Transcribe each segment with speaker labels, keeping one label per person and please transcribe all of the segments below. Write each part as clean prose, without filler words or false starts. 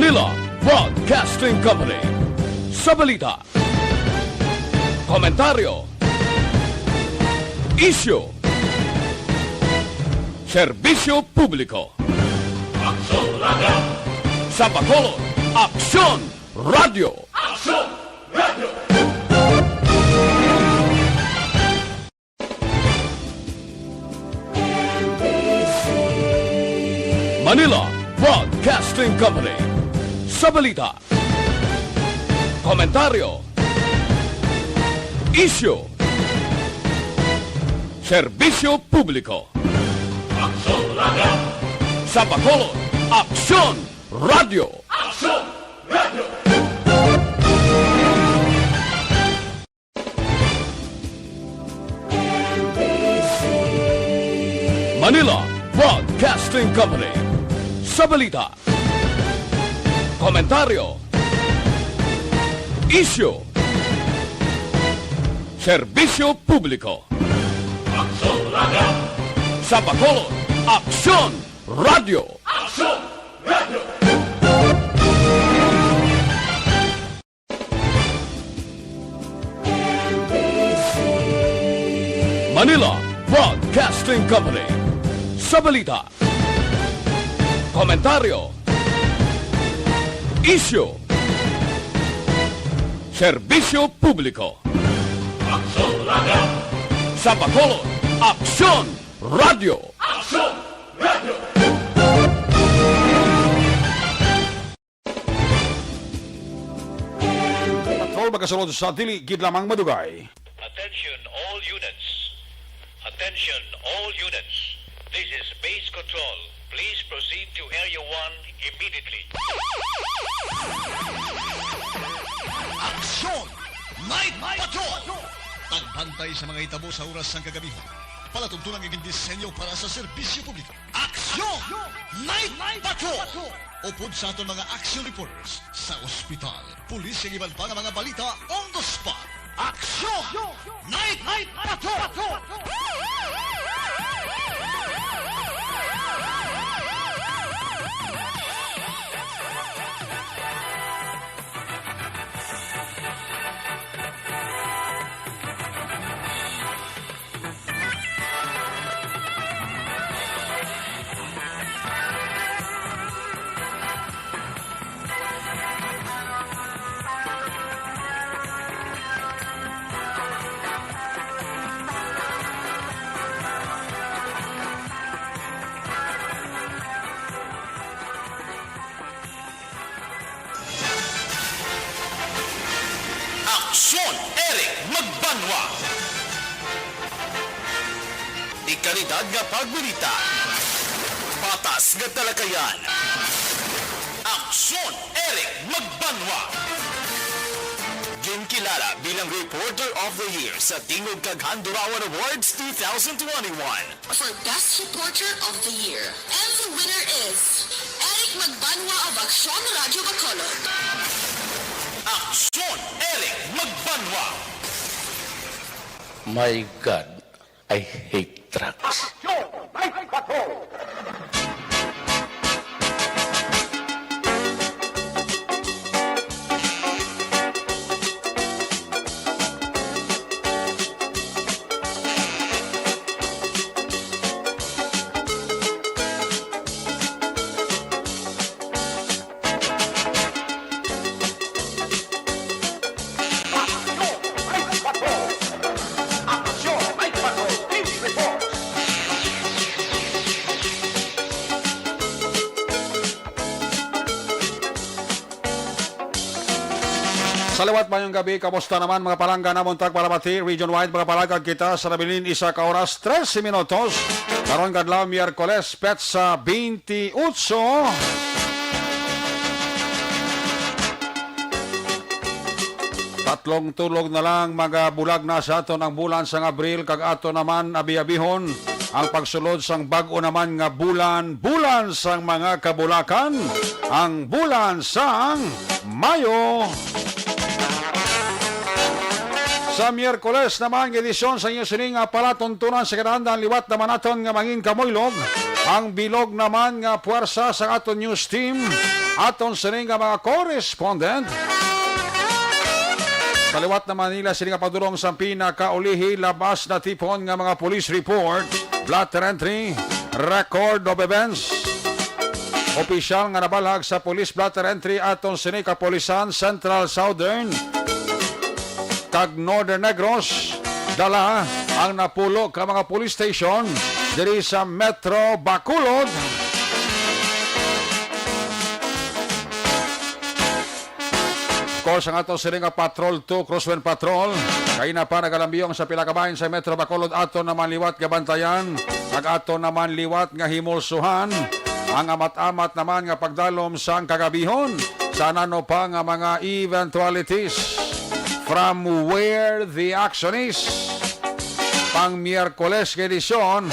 Speaker 1: Manila Broadcasting Company. Sa balita, komentaryo, isyu, serbisyo publiko. Aksyon Radio! Sa Bacolod, Aksyon Radio! Aksyon Radio! Manila Broadcasting Company. Sa balita, komentaryo, isyu, serbisyo publiko. Aksyon Radio! Sa Bacolod, Aksyon Radio! Aksyon Radio! Manila Broadcasting Company. Sa balita, komentaryo, isyu, serbisyo publiko. Aksyon Radio! Sa Bacolod, Aksyon Radio! Aksyon Radio! Manila Broadcasting Company. Sa balita, komentaryo, isyu, serbisyo publiko. Aksyon Radio! Sa Bacolod, Aksyon Radio! Aksyon Radio!
Speaker 2: Patrol magasunod sa dili gid lamang madugay.
Speaker 3: Attention all units. Attention all units. This is base control. Please proceed to Area 1 immediately.
Speaker 4: Aksyon! Night Patrol! Tagbantay sa mga itabo sa oras ng kagabihan. Palatuntunang iging disenyo para sa serbisyo publiko. Aksyon! Night Patrol! Upod sa aton mga action reporters sa ospital, pulis yung iban pa ng mga balita on the spot. Aksyon! Night Patrol!
Speaker 5: Aksyon Eric Magbanwa. Di kalidad nga pagbalita. Patas nga talakayan. Aksyon Eric Magbanwa. Ginkilala bilang Reporter of the Year sa Tingog Kaghandurawan Awards 2021.
Speaker 6: For Best Reporter of the Year. And the winner is Eric Magbanwa of Aksyon Radio Bacolod.
Speaker 5: Aksyon Eric Magbanwa.
Speaker 7: My God, I hate trucks.
Speaker 2: Salawat mayong gabi, kamusta naman mga palangga na Montag Parabati, region-wide mga palangga kita sa nabilin isa ka oras, 13 minutos. Karon kadlaw Miyerkules, petsa 28. Tatlong tulog na lang magabulag na sa aton ang bulan sang Abril, kag ato naman abi-abihon ang pagsulod sang bag-o naman nga bulan sang mga kabulakan, ang bulan sang Mayo. Sa Miyerkules naman, edisyon sa inyo sining palatuntunan sa kanandang liwat naman naton nga mangin kamoylog. Ang bilog naman nga puwersa sa aton news team. aton sining nga mga correspondent. Kaliwat na Manila sining nga padulong sa pinakaulihi labas na tipon nga mga police report, blatter entry, record of events. Opisyal nga nabalag sa police blatter entry aton sining kapolisan Central Southern kag Northern Negros. Dala ang napulo ka mga police station diri sa Metro Bacolod. Of course, ang ato sining nga Patrol 2, Crosswind Patrol, kay na pa nagalambiyong sa pila ka bahin sa Metro Bacolod ato naman liwat nga bantayan, kag ato naman liwat nga himulsuhan, ang amat-amat naman nga pagdalom sa kagabihon sa nano pa nga mga eventualities from where the action is. Pang Miyerkules nga edisyon,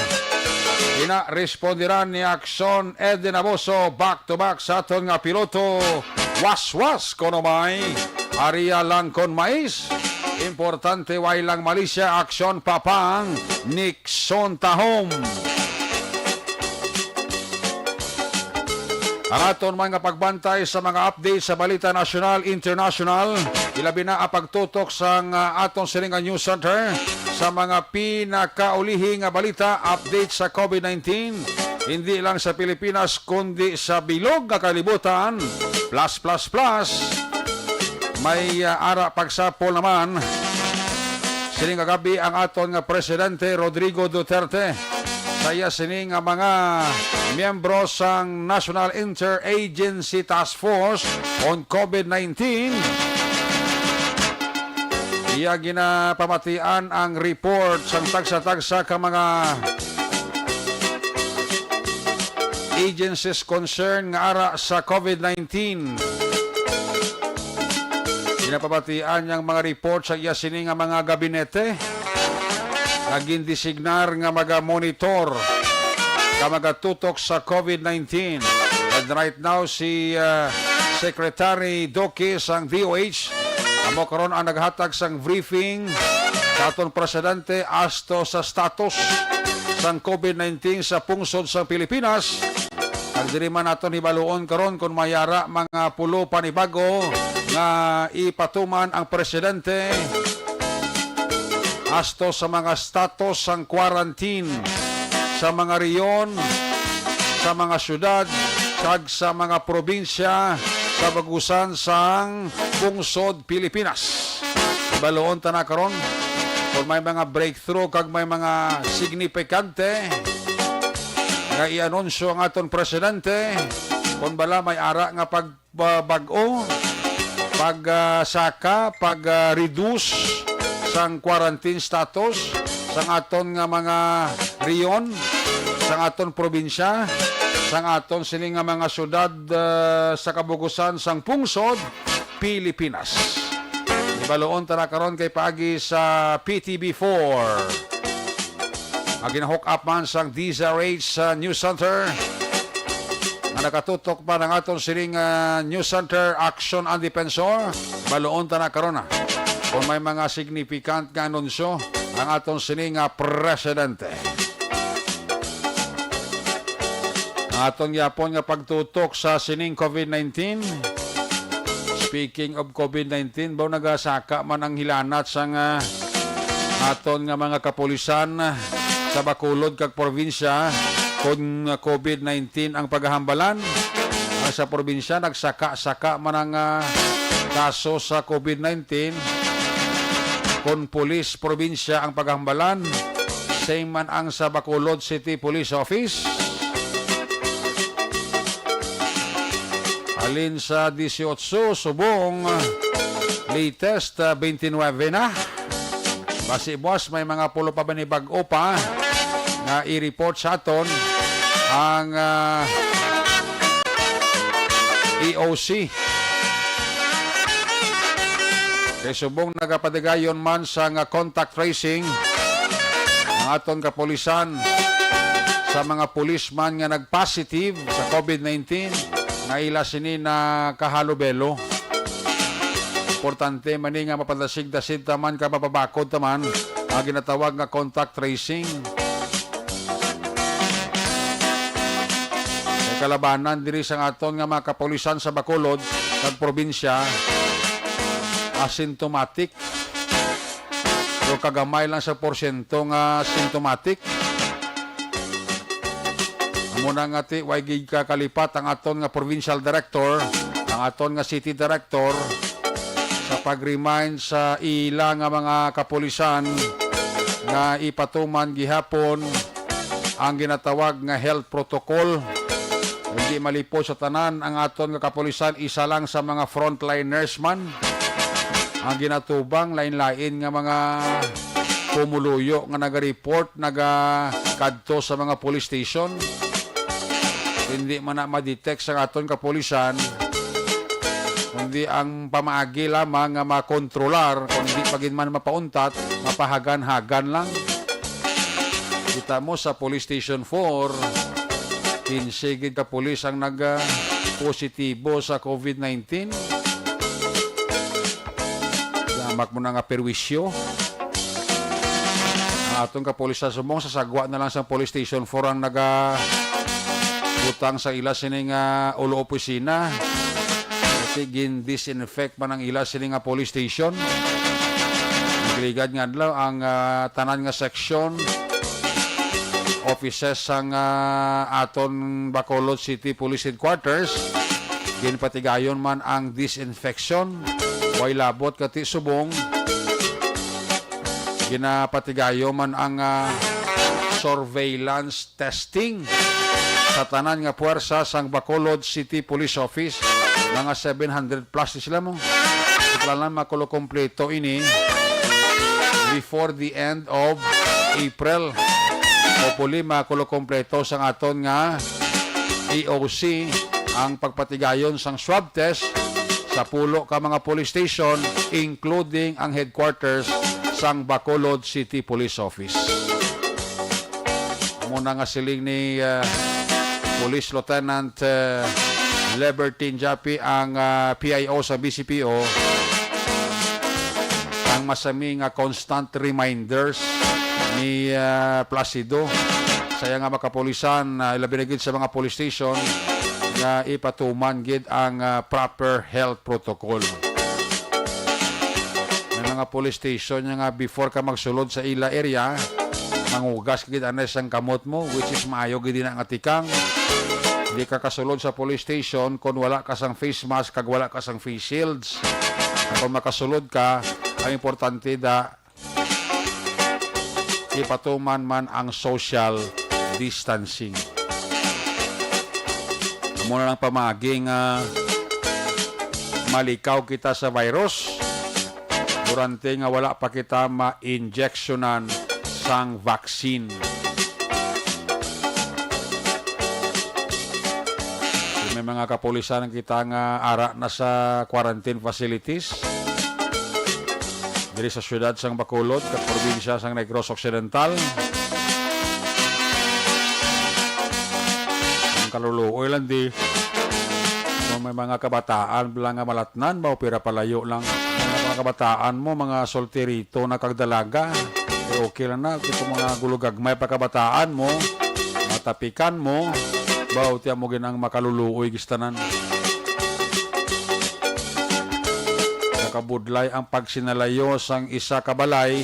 Speaker 2: ina-respondiran ni Aksyon Eden Abuso back-to-back sa aton nga piloto waswas kono may Aria lang kon mais. Importante way lang Malaysia, aksyon papang Nixon Tahom. Ang aton mga pagbantay sa mga update sa balita national, international, ilabi na ang pagtutok sa aton sining nga news center sa mga pinakaulihi nga balita, update sa COVID-19, hindi lang sa Pilipinas kundi sa bilog nga kalibutan. Plus, may ara pagsapol naman sining gabi ang aton nga Presidente Rodrigo Duterte. Saya sining nga mga miyembro sang National Interagency Task Force on COVID-19. Iya ginapamatian ang report sang tagsa-tagsa ka mga agencies concerned nga ara sa COVID-19. Ginapamatian yang mga report sa iya sini nga mga gabinete naging designar nga maga-monitor ka magatutok sa COVID-19. And right now si Secretary Doki sang DOH amo karon ang naghatag sang briefing sa aton presidente asto sa status sang COVID-19 sa pungsod sa Pilipinas. Ang diri man naton hibaluon karon kung mayara mga pulo panibago nga ipatuman ang presidente asto sa mga status sang quarantine sa mga riyon, sa mga syudad, kag sa mga probinsya sa bagusan sang pungsod Pilipinas. Baloon ta na karon kung may mga breakthrough kag may mga signifikante nga i-anunsyo ang aton presidente kung bala may ara nga pagbago, pagsaka, pag-reduce sang quarantine status sang aton nga mga riyon, sang aton probinsya, sang aton sining nga mga syudad sa kabugusan sang pungsod Pilipinas. Ibaloon ta na karon kay paagi sa PTB4. Aginahook up man sang DZRH News Center nga nakatutok pa ng aton sining News Center Action and Defensor. Baloon ta na karon na kung may mga significant nga anunsyo ang aton sining presidente. Ang aton yapon nga pagtutok sa sining COVID-19. Speaking of COVID-19, baw nagasaka man ang hilanat sa aton nga mga kapulisan sa Bacolod kag probinsya kung COVID-19 ang paghahambalan. Sa probinsya nagsaka-saka man ang kaso sa COVID-19. Kung pulis probinsya ang paghambalan, same man ang sa Bacolod City Police Office. Alin sa 18, subong latest 29 na. Basi boss, may mga pulo pa ba ni bag-o pa na i-report sa aton ang EOC. Kay subong nagapadigayon man sa contact tracing ang aton kapulisan sa mga pulisman nga nag-positive sa COVID-19 nga ila sini na kahalubelo. Importante man nga mapadasig-dasig taman ka mapabakod taman ang ginatawag nga contact tracing. kalabanan diri sa aton nga mga kapulisan sa Bacolod kag probinsya asymptomatic. So kagamay lang sa porsyento nga symptomatic. Muna nga ti way gid ka kalipat ang aton nga provincial director, ang aton nga city director sa pag-remind sa ila nga mga kapulisan nga ipatuman gihapon ang ginatawag nga health protocol. Hindi malipod sa tanan ang aton nga kapulisan, isa lang sa mga frontliners man ang ginatubang lain-lain nga mga pumuluyo nga naga-report naga-kadto sa mga police station. Hindi man na ma-detect sa aton kapulisan, kundi ang pamaagi lamang nga makontrolar, kundi pagin man mapauntat, mapahagan-hagan lang. Kita mo sa police station 4, 15 gid ka pulis ang nag-positibo sa COVID-19. Damak mo na nga perwisyo. Ang aton kapulisan sumong sasagwa na lang sa police station 4 ang butang sa ila sining ulo opisina. Kasi gin-disinfect man ang ila sining police station. Nagligad nga daw ang tanan nga section offices sang aton Bacolod City Police Headquarters. Ginpatigayon man ang disinfection. Way labot kati subong. Ginapatigayon man ang surveillance testing sa tanan nga puwersa sang Bacolod City Police Office. Mga 700 plus sila mo. Iplanan makulo kompleto ini before the end of April. Hopefully makulo kompleto sang aton nga EOC ang pagpatigayon sang swab test sa pulo ka mga police station, including ang headquarters sang Bacolod City Police Office. Muna nga siling ni Police Lieutenant Libertine Japi ang PIO sa BCPO, ang masami nga constant reminders ni Placido saya nga makapulisan ilabi na gid sa mga police station nga ipatuman gid ang proper health protocol. May mga police station nga before ka magsulod sa ila area, mangugas gid anes ang kamot mo, which is maayo gid na nga tikang. Hindi ka kasulod sa police station kung wala ka sang face mask kag wala ka sang face shields. Kung makasulod ka, ang importante da ipatuman man ang social distancing. Muna lang pamaging malikaw kita sa virus durante nga wala pa kita ma-injectionan sang vaccine. May mga kapulisan kita nga ara na sa quarantine facilities diri sa syudad sang Bacolod kat probinsya sang Negros Occidental. Ang kaluluoy lang di so, may mga kabataan lang nga malatnan ba o pira palayo lang. Mga kabataan mo mga solterito na kagdalaga okay lang na kung mga gulugagmay pa kabataan mo matapikan mo baw tiya mo ginang makaluluoy gistanan. Nakabudlay ang pagsinalayo sang isa ka balay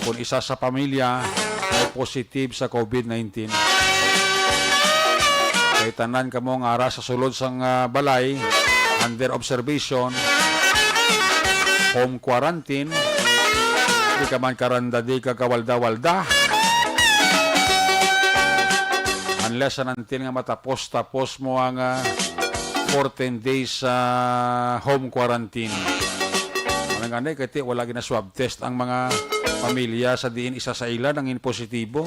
Speaker 2: kung isa sa pamilya ay positive sa COVID-19. Kay tanan kamo nga ara sa sulod sang balay under observation, home quarantine, di ka man karanda di ka kawalda-walda. Unless nantin nga matapos mo ang 14 days home quarantine. Anong ganay, kaya wala gina-swab test ang mga pamilya sa diin isa sa ila ng positibo.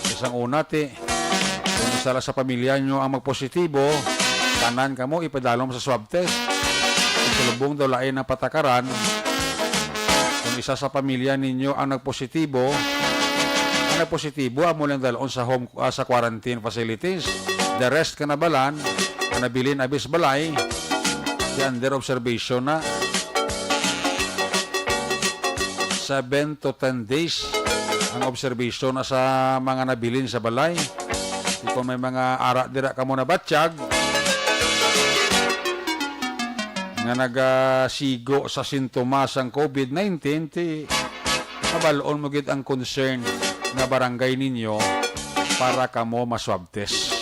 Speaker 2: Isang una, kung isa sa pamilya nyo ang magpositibo, tanan ka mo, ipadalo mo sa swab test. Kung sulubong daw lain ng patakaran, kung isa sa pamilya ninyo ang nagpositibo, amo lang dalon sa home sa quarantine facilities. The rest ka nabalan, nabilin abis balay, di under observation na 7 to 10 days ang observation na sa mga nabilin sa balay. Kung may mga ara dira ka mo na batsyag nga nagasigo sa sintomas ang COVID-19, ti kabalon mo gid ang concern nga barangay ninyo para kamo maswab test.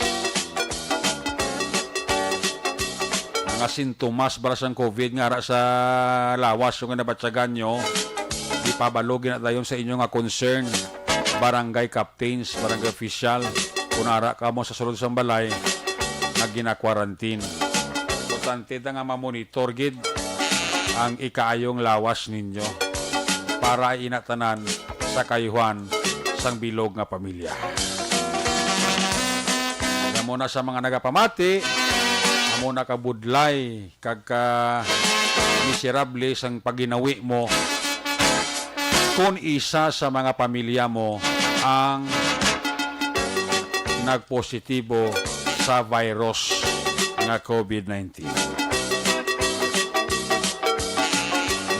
Speaker 2: Mga sintomas para sa COVID nga ara sa lawas yung nabatsyagan nyo, di pabalogin na dayon sa inyo nga concern, barangay captains, barangay official, kunara ka mo sa sulod sa balay na gina-quarantine. Importante na nga mamonitor gid ang ikaayong lawas ninyo para inatanan sa kayuhan sang bilog nga pamilya. Kaya muna sa mga nagapamati, muna ka budlay kag ka miserable sang paginawi mo kung isa sa mga pamilya mo ang nagpositibo sa virus nga COVID-19.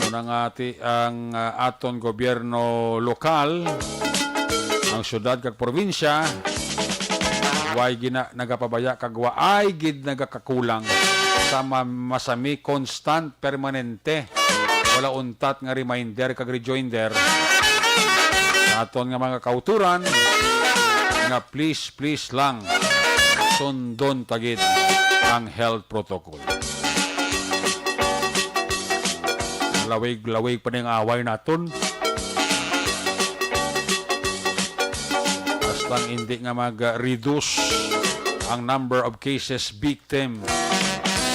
Speaker 2: Muna nga ang aton gobyerno lokal, ang syudad kag probinsya, way gina nagapabaya kag waay gid nagakakulang sa masami constant permanente, wala untat nga reminder kag rejoinder aton nga mga kauturan nga please lang sundon tagid ang health protocol. Lawig pa ning away naton, bastang hindi nga mag-reduce ang number of cases victim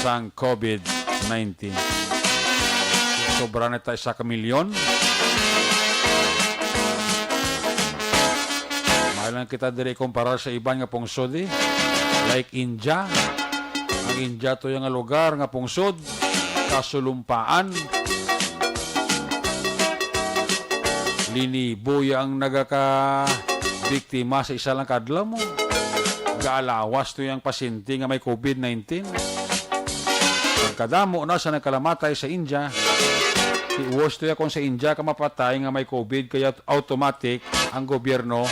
Speaker 2: sa COVID-19. Sobra na tayo sa kamilyon. Lang kita dire kumpara sa iban nga pungsod like India. Ang India to yung lugar nga pungsod kasulumpaan, liniboy ang nagaka biktima sa isa lang kadlaw mo. Gaalawas to yung pasyente nga may COVID-19. Ang kadamo na sa nagkalamatay sa India, iwas to kung sa India ka mapatay nga may COVID, kaya automatic ang gobyerno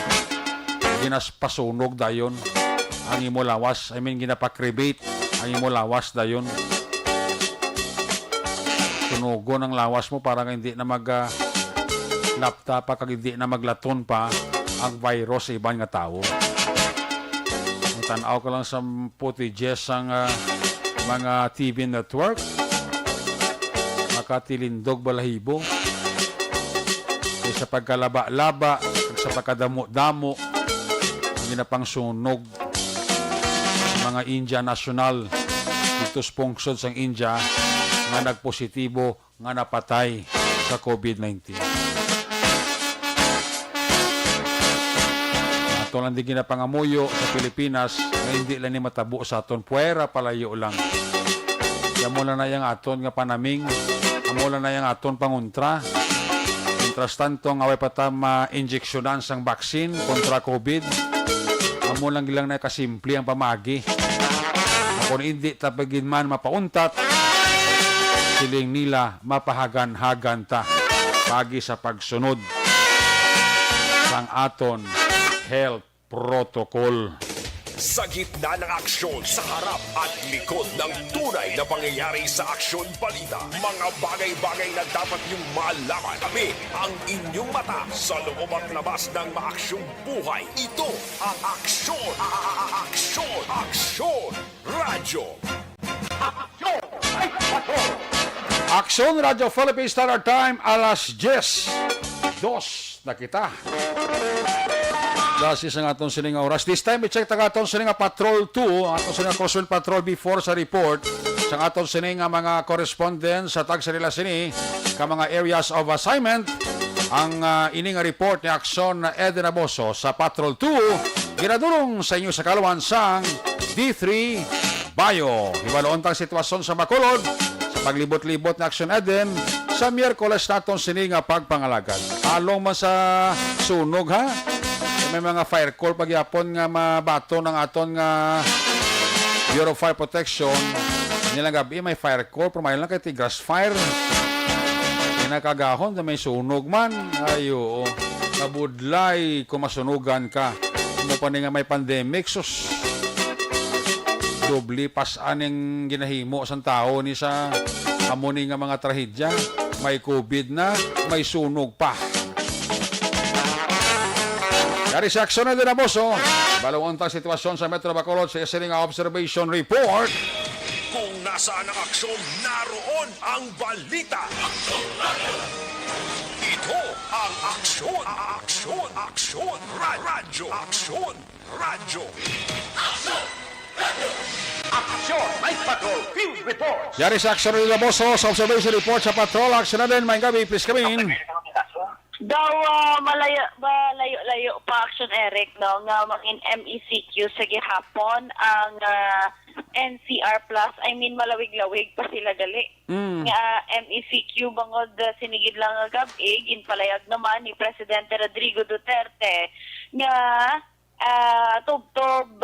Speaker 2: ginaspasunog dayon ang imo lawas. Ginapakribate ang imo lawas dayon. Sunugon ang lawas mo para hindi na lapta pa kag hindi na maglaton pa ang virus sa ibang nga tao. Tanaw ko lang sa footages ang mga TV network, makatilindog balahibo sa pagkalaba-laba, sa pagkadamo-damo, ginapang sunog mga India national dito sa pungsod sang India nga nagpositibo nga napatay sa COVID-19. Ato lang di ginapangamuyo sa Pilipinas na hindi lang ni matabo sa aton, puwera palayo lang. Kaya mula na yung aton nga panaming, mula na yung aton panguntra. Mientras tanto nga way patama injeksyonan sang baksin kontra COVID, amo lang gilang na kasimple ang pamagi. Kung hindi tapagin man mapauntat, siling nila mapahagan-hagan ta pagi sa pagsunod sang aton health protocol.
Speaker 8: Sa gitna ng aksyon, sa harap at likod ng tunay na pangyayari sa Aksyon Balita, mga bagay-bagay na dapat niyong malaman. Kami ang inyong mata sa loob at labas ng maaksyong buhay. Ito ang Aksyon! Aksyon! Aksyon! Radyo! Aksyon!
Speaker 2: Aksyon Radio Philippines Standard Time, alas 10:02 na kita. Dahil sa aton sining oras. This time, i-check ta aton sining Patrol 2, aton sining Crossfield Patrol before sa report. Sa aton sining mga correspondent sa tagsarila sini, ka mga areas of assignment, ang ining report ni Aksyon Eden Aboso sa Patrol 2, ginadulong sa inyo sa Kalawan sang D3 Bayo. Ibaloon tang sitwasyon sa Bacolod, sa paglibot-libot na Aksyon Eden, sa Miyerkules naton sining pagpangalagad. Along man sa sunog ha, may mga fire call pagyapon nga mabato ng aton nga Bureau of Fire Protection. Nilang gabi may fire call, pero may lang kay Tigras Fire. Kinakagahon na may sunog man. Ayo, kabudlay kung masunugan ka. Amo pa ni nga may pandemic, sus. Doble pasan ang ginahimo sa tao ni sa amo ni nga mga trahedya. May COVID na, may sunog pa. Dari sa aksyon na din na boss, balong untang sitwasyon sa Metro Bacolod sa isiling observation report.
Speaker 8: Kung nasaan ang aksyon, naroon ang balita. Ito ang aksyon, radyo.
Speaker 2: Yari sa aksyon nila boss, sa observation report sa patrol. Aksyon na din, may gabi, please come in.
Speaker 9: Daw malayo pa action Eric no nga mangin MECQ sa gihapon ang NCR Plus, I mean malawig-lawig pa sila gali. Nga MECQ bangod sinigid lang nga gabi ginpalayag naman ni Presidente Rodrigo Duterte nga tubtob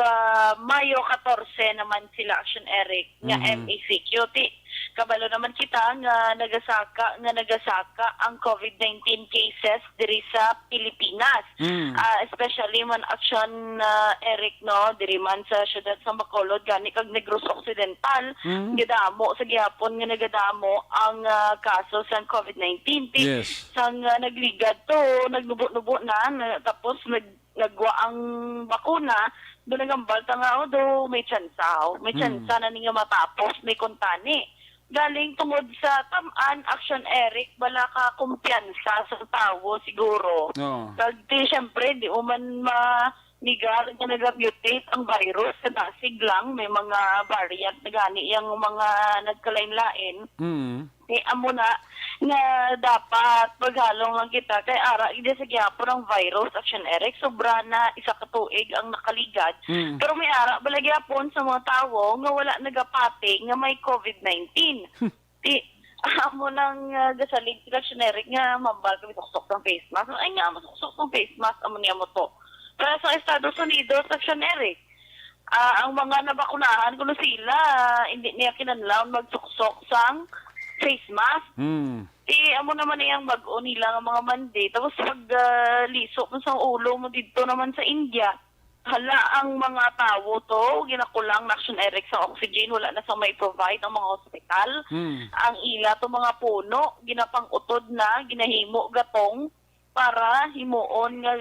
Speaker 9: Mayo 14 naman sila action Eric nga MECQ kabalo naman kita nga nagasaka ang COVID-19 cases diri sa Pilipinas. Especially man action Eric no diri man sa syudad sa Bacolod gani kag Negros Occidental gidamo sa gihapon nga nagadamo ang kaso sa COVID-19.
Speaker 2: Yes.
Speaker 9: Sang nagligad to nagnubo-nubo na tapos nagwa ang bakuna doon nagambal ta nga do may tsansa na nga matapos may kontani galing tungod sa tamaan action Eric bala ka kumpiyansa sa tawo siguro kagti syempre di man manigar nga nag-mutate ang virus sa dasig lang may mga variant na gani yung mga nagkalain-lain amo na nga dapat maghalong lang kita kay ara ide sa gyapon ang virus action Eric sobra na isa ka tuig ang nakaligad pero may ara bala gyapon sa mga tawo nga wala nagapati nga may COVID-19 amo nang gasalig sila action Eric nga mambal kami suksok ng face mask ay nga masuksok ng face mask amo niya mo to pero sa Estados Unidos action Eric ang mga nabakunahan kuno sila hindi niya kinanlaon magsuksok sang face mask. Amo naman iyang bag-o nila nga mga mandi. Tapos pag-lisok mo sa ulo mo dito naman sa India, hala ang mga tao to, ginakulang na action Eric sa oxygen, wala na sa may provide ang mga hospital. Ang ila to mga puno, ginapang-utod na, ginahimo gatong para himuon nga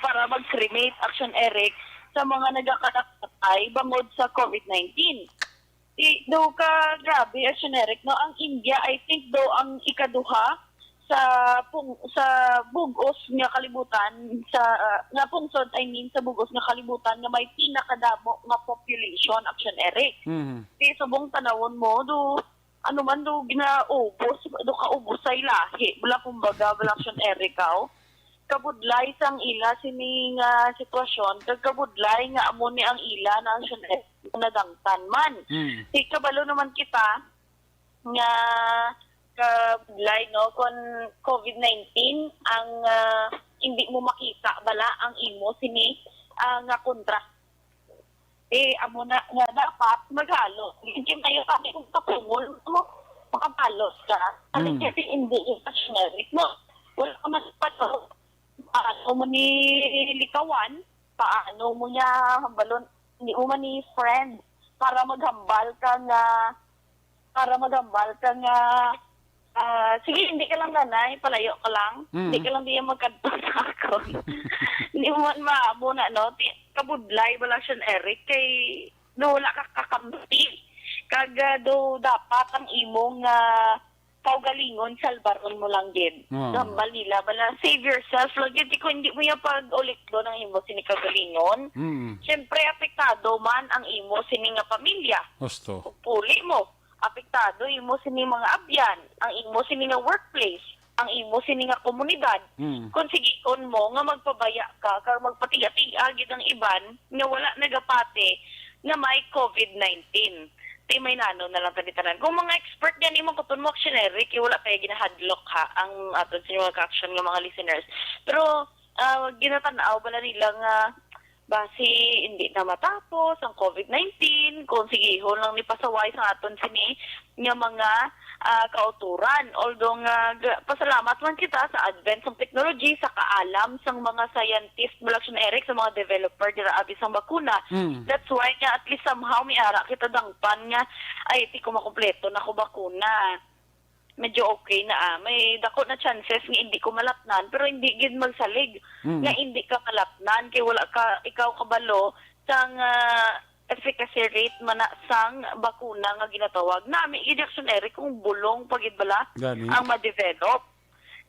Speaker 9: para mag-cremate action Eric sa mga nagakatatay bangod sa COVID-19. Do ka grabe action Eric no ang India I think do ang ikaduha sa bugos nga kalibutan sa nga pungsod I mean sa bugos nga kalibutan nga may pinakadamo nga population action Eric. Subong tanawon mo do ano man do ginaubos do kaubos sa ilahi wala kumbaga wala action Eric kabudlay sang ila sining sitwasyon kabudlay nga amo ni ang ila na action Eric nadangtan man. Kabalo naman kita nga kabudlay no kon COVID-19 ang hindi mo makita bala ang imo sini nga kontra. Amo na nga dapat maghalo. Hindi tayo kami kung kapungol mo makapalos ka. Kasi hindi infectionary mo. Wala ka mas pato. Paano mo ni likawan? Paano mo niya balon hindi mo man ni friend para maghambal ka nga sige hindi ka lang nanay palayo ka lang hindi ka lang diya magkadto sa ako hindi mo man maabo na no kabudlay wala siya Eric kay no wala ka kakampi kaga do dapat ang imong kaugalingon salbaron mo lang din. Gambal nila bala save yourself lagi di ko hindi mo yung pag-ulit do ng imo sini kaugalingon. Siyempre apektado man ang imo sini nga pamilya.
Speaker 2: Gusto.
Speaker 9: Puli mo apektado imo sini mga abyan, ang imo sini nga workplace, ang imo sini nga komunidad. Kung sigion mo nga magpabaya ka kag magpatiga-tiga gid ang iban nga wala nagapati nga may COVID-19. May nano na lang tanan. Kung mga expert yan imo kuton mo action Eric, wala pa ginahadlock ang aton sa mga action ng mga listeners. Pero ginatanaw bala nila nga basi hindi na matapos ang COVID-19 kung sigihon lang ni pasaway sa aton sini nga mga kauturan. Although nga pasalamat man kita sa advance ng technology, sa kaalam sang mga scientist Bulaction Eric, sa mga developer dira abi sang bakuna. That's why nga at least somehow may ara kita dangpan nga ay ti ko makumpleto na ko bakuna. Medyo okay na may dako na chances nga hindi ko malapnan pero hindi gid magsalig nga hindi ka malapnan kay wala ka ikaw kabalo sang efficacy rate man na sang bakuna nga ginatawag nami Action Eric kung bulong pagid bala
Speaker 2: Gani.
Speaker 9: ang ma-develop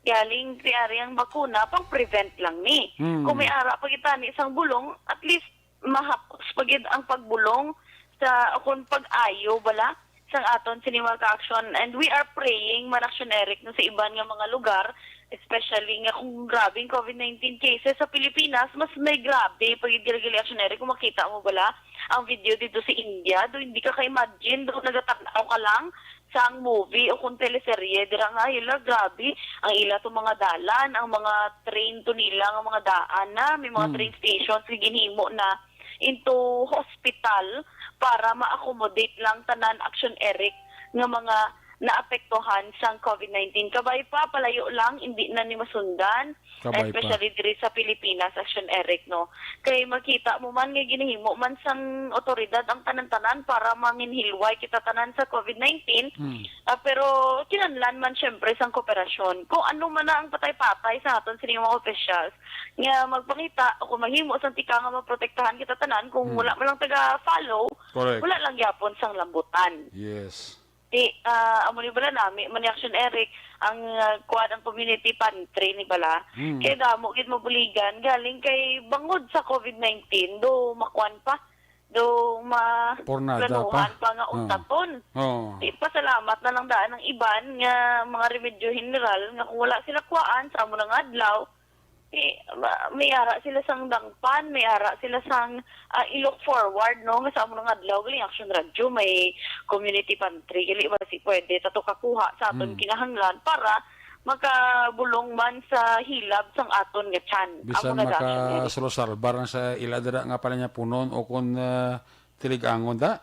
Speaker 9: galing tiyari ang bakuna pang prevent lang ni kung may ara pagitani isang bulong at least mahapos pagid ang pagbulong sa kung pag-ayo bala sang aton sinimal ka-action and we are praying man Action Eric no sa iban nga mga lugar especially nga kung grabing COVID-19 cases sa Pilipinas mas may grabe pag gira-gira Action Eric kung makita mo bala ang video dito sa India do hindi ka ka-imagine do nagatanaw ka lang sa ang movie o kung teleserye dira nga ila grabe ang ila to mga dalan ang mga train to nila ang mga daan na may mga train stations nga ginhimo na into hospital para ma-accommodate lang tanan Action Eric nga mga naapektuhan sang COVID-19. Kabay pa, palayo lang, hindi na ni masundan.
Speaker 2: Kabay
Speaker 9: Especially diri sa Pilipinas, Action Eric, no? Kay makita mo man, nga ginihimo man sang otoridad ang tanan-tanan para manginhilway kita tanan sa COVID-19. Pero kinanlan man syempre sang kooperasyon. Kung ano man na ang patay-patay sa aton sa mga officials, nga magpangita, o kung mahimo sang tika nga maprotektahan kita tanan, kung wala man lang taga-follow,
Speaker 2: Correct.
Speaker 9: wala lang yapon sang lambutan.
Speaker 2: Yes.
Speaker 9: Amo ni bala nami man ni Action Eric ang kuan ang community pantry ni bala kay damo gid mabuligan galing kay bangod sa COVID-19 do makuan pa do
Speaker 2: Pornada
Speaker 9: planuhan
Speaker 2: pa.
Speaker 9: nga utaton.
Speaker 2: Oh.
Speaker 9: Pasalamat na lang daan ng iban nga mga remedyo general nga kung wala sila kuan sa amo nang adlaw may ara sila sang dangpan, may ara sila sang i-look forward, no? Nga sa amo nga adlaw, galing Action Radio, may community pantry, gali ba si pwede, tato kakuha sa aton kinahanglan para makabulong man sa hilab sang aton nga tiyan.
Speaker 2: Bisan makasulsalbar na sa iladara nga pala niya punon o kung tiligangon da?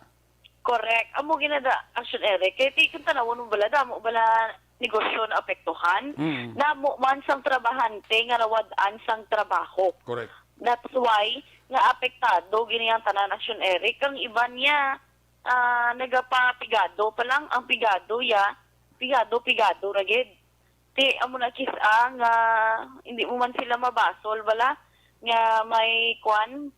Speaker 9: Correct. Amo ginada Action Eric, kaya ti kung tanawon mo bala, damo bala negosyo na apektuhan, damo man sang trabahante nga nawadaan sang trabaho.
Speaker 2: Correct.
Speaker 9: That's why nga apektado gini ang tanan Action Eric ang iban niya nagapapigado pa lang ang pigado pigado ragid ti amo na kisa nga hindi mo man sila mabasol bala nga may kwan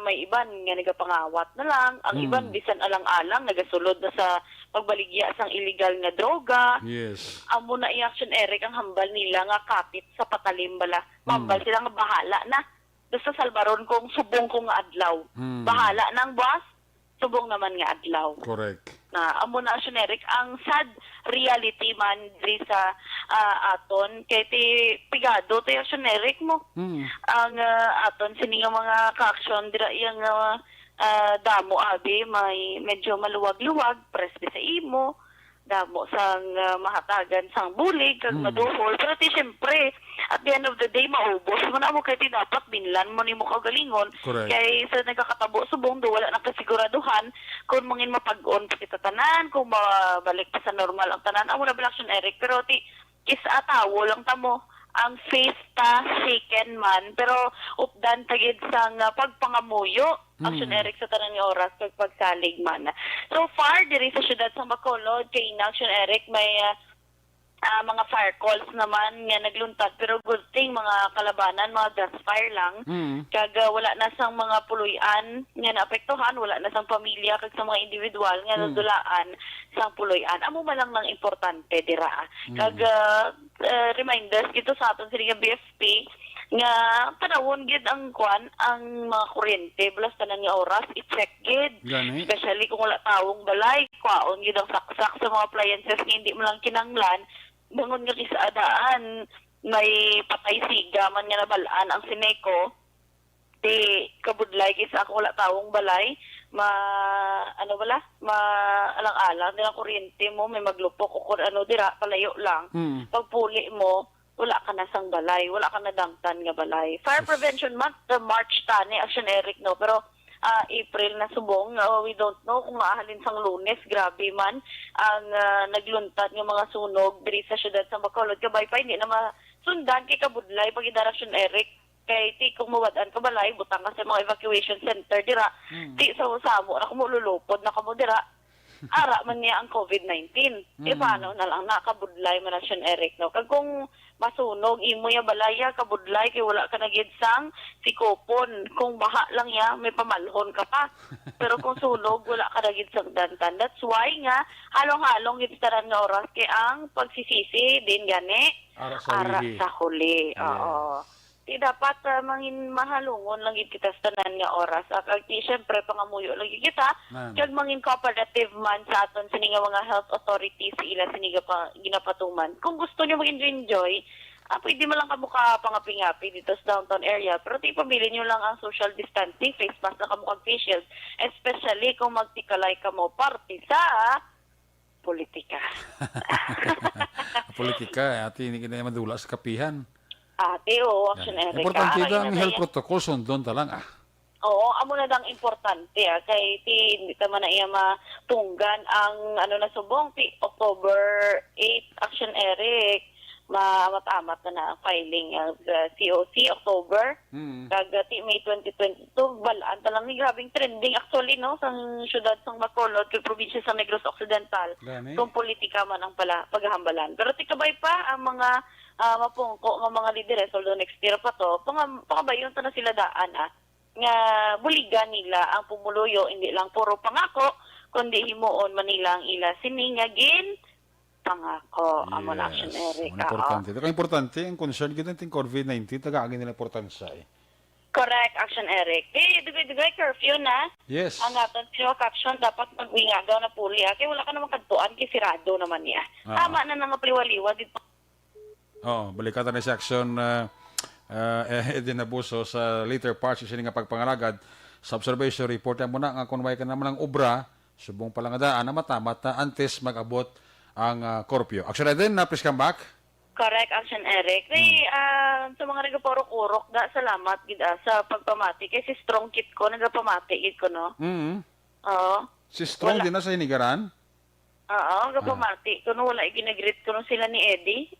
Speaker 9: may iban nga nagapangawat na lang ang iban bisan alang-alang nagasulod na sa pagbaligya sang illegal nga droga.
Speaker 2: Yes.
Speaker 9: Amo na i-Action Eric ang hambal nila nga kapit sa patalim bala. Mambal sila nga bahala na. Basta salbaron kong subong ko nga adlaw. Bahala nang boss, subong naman nga adlaw.
Speaker 2: Correct.
Speaker 9: Na amo na Action Eric ang sad reality man diri sa aton kay ti pigado ti Action Eric mo. Ang aton sini nga mga ka-action dira yang damo abi may medyo maluwag-luwag presbe sa imo damo sang mahatagan sang bulig kag maduhol pero ti syempre at the end of the day maubos mo na mo kay ti dapat binlan mo nimo kagalingon kay sa nagkakatabo subong do wala nang kasiguraduhan kung mangin mapag-on pa kita tanan kung mabalik pa sa normal ang tanan amo na Action Eric pero ti isa tawo lang tamo ang face ta shaken man pero updan tagid sang pagpangamuyo Action Eric sa tanan nga oras kag pagsalig man. So far diri sa syudad sa Bacolod kay Action Eric may mga fire calls naman nga nagluntad pero good thing mga kalabanan mga gas fire lang kag wala na sang mga puluyan nga naapektuhan wala na sang pamilya kag sa mga individual nga nadulaan sang puluyan amo man lang nang importante dira kag reminders gito sa aton sa BFP nga panawon gid ang kwan ang mga kuryente bulas tanan nga oras i-check gid especially kung wala tawong balay kwaon gid ang saksak sa mga appliances nga hindi mo lang kinanglan bangon nga kisaadaan may patay siga man nga nabalaan ang Sineco di kabudlay kisa kung wala tawong balay alang-alang dira kuryente mo may maglupok o kung ano dira palayo lang pagpuli mo wala ka na sang balay, wala ka na dangtan nga balay. Fire Prevention Month, the March tani, Action Eric, no? Pero April na subong. We don't know kung maahalin sang Lunes. Grabe man ang nagluntad ng mga sunog diri sa syudad sa Bacolod. Kabay pa hindi na masundan kay Kabudlay pag Action Eric. Kay ti kung mawadaan ka balay, butang ka sa mga evacuation center dira. Ti sa usamo na kumululupod na kamo dira. Ara man niya ang COVID-19. Paano na lang nakabudlay man Action Eric, no? Kag kung masunog, imo ya balaya, kabudlay, kay wala ka nagidsang sikopon. Kung baha lang ya, may pamalhon ka pa. Pero kung sunog, wala ka nagidsang dantan. That's why nga, halong-halong gidstaran nga oras kay ang pagsisisi, din gani, ara sa huli. Oo. Di dapat mangin mahalungon lang gid kita sa tanan nga oras. Kag syempre pangamuyo lang gid kita. Kag mangin cooperative man sa aton sini nga mga health authorities ila sini pa ginapatuman. Kung gusto niyo mag-enjoy, pwede mo lang kamo ka pangapi-ngapi dito sa downtown area. Pero ti pamili niyo lang ang social distancing, face mask na kamo kag face shield. Especially kung magtikalay kamo parte sa politika.
Speaker 2: Politika, ati hindi kita madula sa kapihan.
Speaker 9: Action Eric.
Speaker 2: Importante ang health protocol, sundon talang
Speaker 9: Oo, amo na dang importante kay hindi ta man na iya matunggan ang na subong ti October 8 Action Eric matamat na ang filing of COC October kag ti May 2022 balaan ta lang ni grabing trending actually no sang syudad sang Bacolod kay probinsya sa Negros Occidental kung politika man ang paghahambalan pero ti kabay pa ang mga mapungko ng mga lideres, although next year pa to, pangabayon to na sila daan nga buligan nila ang pumuluyo, hindi lang puro pangako, kundi himuon man nilang ila siningagin pangako. Amon Action Eric.
Speaker 2: Importante. Ito importante, ang concern kita ng COVID-19, tagaagin nila importansya
Speaker 9: Correct, Action Eric. Dugay curfew na.
Speaker 2: Yes.
Speaker 9: Ang aton action dapat magwingagaw na puli. Kaya wala ka naman kadtuan, kay sirado naman niya. Tama na nga pliwaliwa dito.
Speaker 2: Balikatan na si Action Edin Abuso sa later parts siya nga pagpangalagad sa observation report yan muna nga kunway ka naman ng obra subong palangadaan na matamat na antes mag-abot ang korpyo. Action Edin, please come back.
Speaker 9: Correct, Action Eric. Sa mga nagapurok-urok, salamat gid sa pagpamati. Kasi strong kit ko, nagapamati gid ko, no? Oo.
Speaker 2: Si Strong din na sa hinigaran?
Speaker 9: Oo, nagapamati. Kuno wala ginagreet ko sila ni Eddie.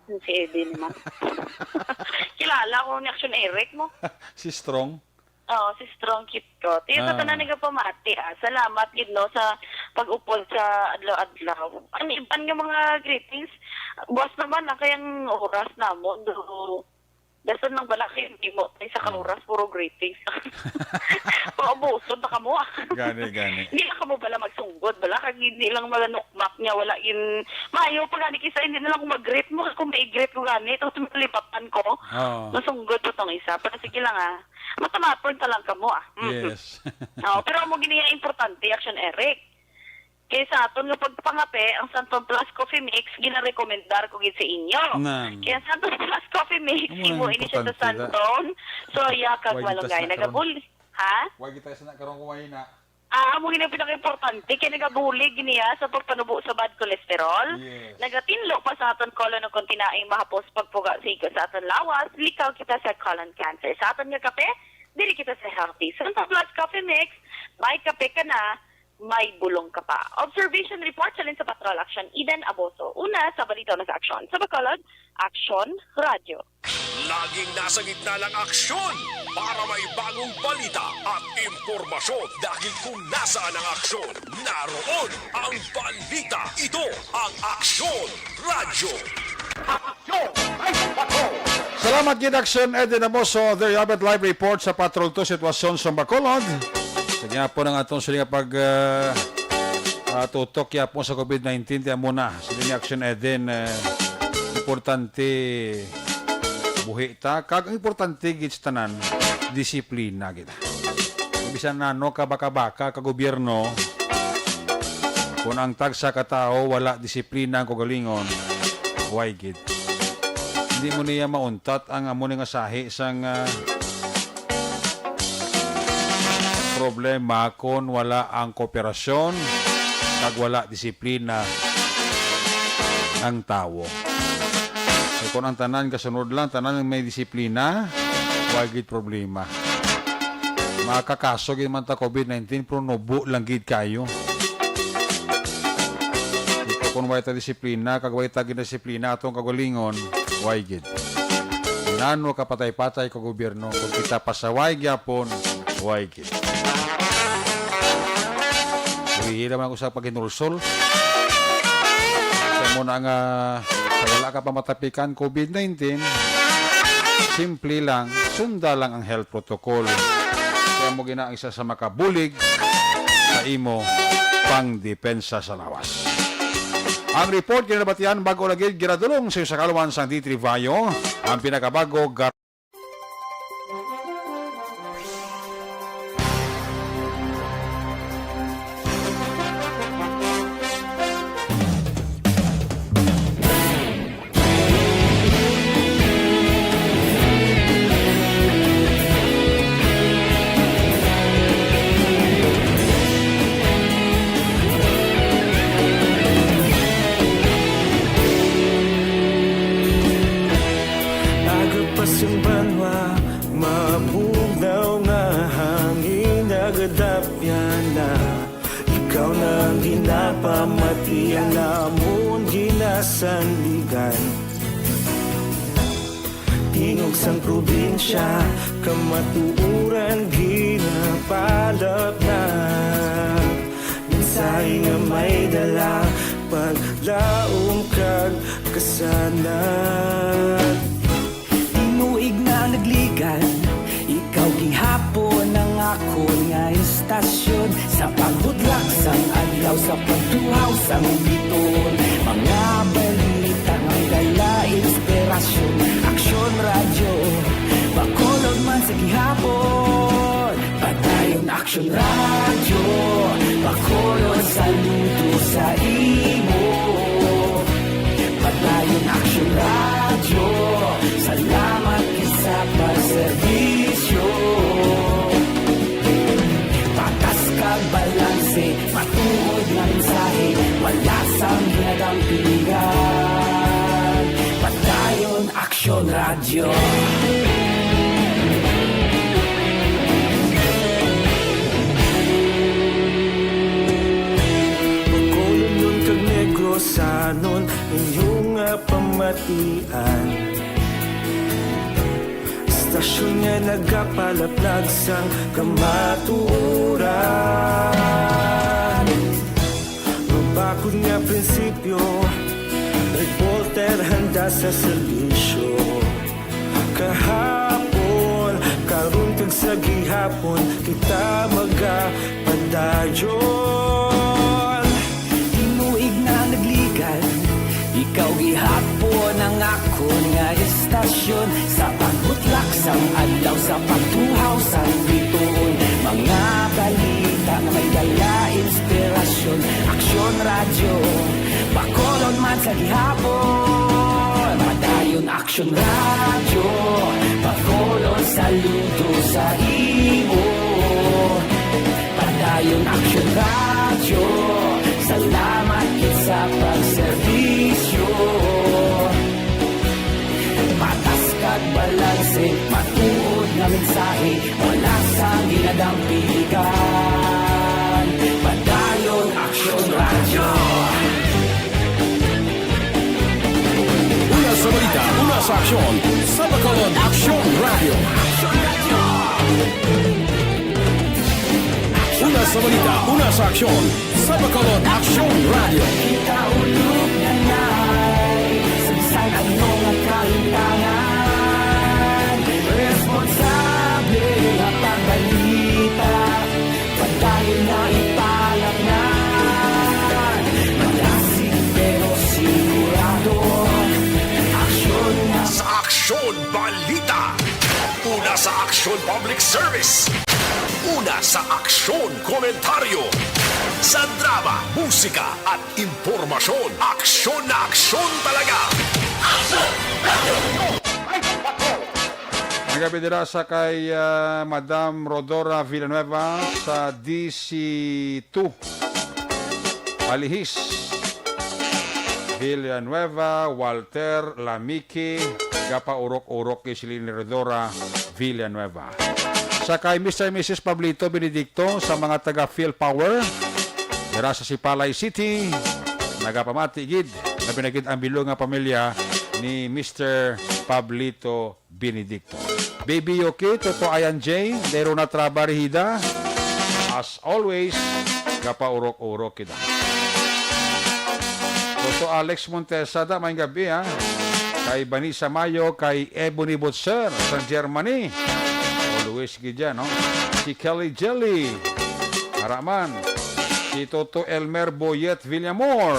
Speaker 9: Si Eddie naman. Kilala ko ni Action Eric mo.
Speaker 2: Si Strong?
Speaker 9: Oo, si Strong Kit ko. Tiyo sa tanan nagapamati. Salamat gid no sa pag-upod sa adlaw-adlaw. Ano iban nga mga greetings? Boss naman kayang oras na mo. Dasan nang balaki hindi mo tayo sa kaluras, puro greetings. Paabusod na kamo.
Speaker 2: Gani.
Speaker 9: Hindi lang kamo bala magsunggod. Bala kag hindi lang malanukmak niya. Wala in... Mayo pa gani kisa, hindi na lang mag-greet mo. Kung may greet ko gani, tapos malipatan ko. Masunggod po tong isa. Pero sige lang Matamapon ta lang kamo
Speaker 2: Yes.
Speaker 9: pero mo gini importante, Action Eric. Kaya sa aton nga pagpangape, ang Santon Plus Coffee Mix, ginarekomendar ko gid sa inyo. Kaya Santon Plus Coffee Mix, imo ini siya sa Santon. Soya kag malunggay. Nagabuli. Ha?
Speaker 2: Huwag kita sa nakarong kumain na.
Speaker 9: Amo gina pinaka-importante, kaya nagabuli giniya sa pagpanubo sa bad cholesterol.
Speaker 2: Yes.
Speaker 9: Nagatinlo pa sa aton colon ng kontinaing mahapos pagpuga sa aton lawas, likaw kita sa colon cancer. Sa aton nga kape, dili kita sa healthy. Santon Plus Coffee Mix, may kape ka na, may bulong ka pa. Observation report salin sa Patrol Action Eden Aboso. Una sa balita na sa aksyon. Sa Bacolod, Action Radio.
Speaker 8: Laging nasa gitna ng aksyon para may bagong balita at impormasyon dahil kung nasaan ang aksyon, naroon ang balita. Ito ang Aksyon Radio.
Speaker 2: Salamat gid Action Edin Amoso. There you have it, live report sa Patrol 2 sitwasyon sa Bacolod. Sagya po ng atong sila pag tutok ya po sa COVID-19 tiya muna. Sila ni Action Edin importante buhi ta. Kag importante gid sa tanan disiplina gid. Bisan nano ka baka-baka ka gobyerno kung ang tagsa ka tao wala disiplina ang kagalingon why gid. Hindi mo niya mauntat ang amo nga sahi sang problema kung wala ang kooperasyon kag wala disiplina ang tao. So, kung ang tanan kasunod lang, tanan may disiplina, wagit problema. Makakaso gid man ta COVID-19 pero nubo lang gid kayo. Ito kung way ta disiplina, kag way ta ginadisiplina atong kagalingon, way gid. Nano ka patay-patay ka gobyerno kung kita pasaway gyapon, way gid. Hihira man ako sa paghinulsol. Kaya mo na nga wala ka pa matapikan COVID-19, simple lang, sunda lang ang health protocol. Kaya mo gina ang isa sa makabulig sa imo pang depensa sa lawas. Ang report kinabatian bago lagi giradulong sa kalawan sang D3 Vayo, ang pinakabago
Speaker 10: pamatian namon ginasandigan. Tingog sang probinsya kamatuuran ginapalap na. Mensahe nga may dala paglaom kag kasanan. Tinuig na nagligan, ikaw gihapon ang ako nga istasyon. Sa paghudlak sang adlaw, sa pagtuhaw sang biton. Mga balita nga dala inspirasyon. Aksyon radyo, bakolod man sa gihapon. Padayon aksyon radyo, bakolod saludo sa imo. Padayon aksyon radyo, salamat isa pagserbisyo. Patas kag balanse, matuod na mensahe, wala sang ginagampingan. Padayon aksyon radyo. Bakolod nun kag Negrosanon, inyong pamatian. Istasyon nga nagapalaplag sang kamatuuran. Mabakod nga prinsipyo, reporter handa sa serbisyo. Kahapon, karon kag sa gihapon, kita magapadayon. Tinuig na nagligan, ikaw gihapon ang ako nga istasyon. Sa pagbutlak sang adlaw, sa pagtuhaw sang bituon. Mga balita na may dala inspirasyon. Aksyon radyo, bakolod man sa gihapon. Padayon aksyon radyo, bakolod saludo sa imo. Padayon aksyon radyo, salamat sa pagserbisyo. Patas kag balanse, matuod nga mensahe, wala sang ginadampigan. Padayon aksyon radyo.
Speaker 1: Una sa balita, una sa aksyon, sa Bacolod Aksyon Radio. Una sa balita, una sa aksyon, sa Bacolod Aksyon Radio.
Speaker 10: Kita ulog na na'y sabisan ang mga kahintangan. Responsable na pagbalita, padayon na ipalak na. Malasig pero sigurado, aksyon na
Speaker 8: Sa Aksyon Balita. Una sa Aksyon Public Service. Una sa Aksyon Komentaryo. Sa drama, musika at impormasyon. Aksyon na aksyon talaga.
Speaker 2: Magabi dira sa kay Madam Rodora Villanueva sa DC2 Alihis. Villanueva, Walter Lamiki, gapa urok-urok kay Silini Rodora Villanueva. Sa kay Mr. and Mrs. Pablito Benedicto sa mga taga Phil Power dira sa Sipalay City nagapamati gid na pinagid ang bilog nga pamilya ni Mr. Pablito Benedicto. Baby Yoki, Toto Ayan J, Dero na Trabarihida, as always, kapaurok-urok kita. Toto Alex Montesada, may gabi ha. Kay Vanessa Mayo, kay Ebony Butser sa Germany. Always gidya, no? Si Kelly Jelly, Haraman. Si Toto Elmer Boyet Villamor.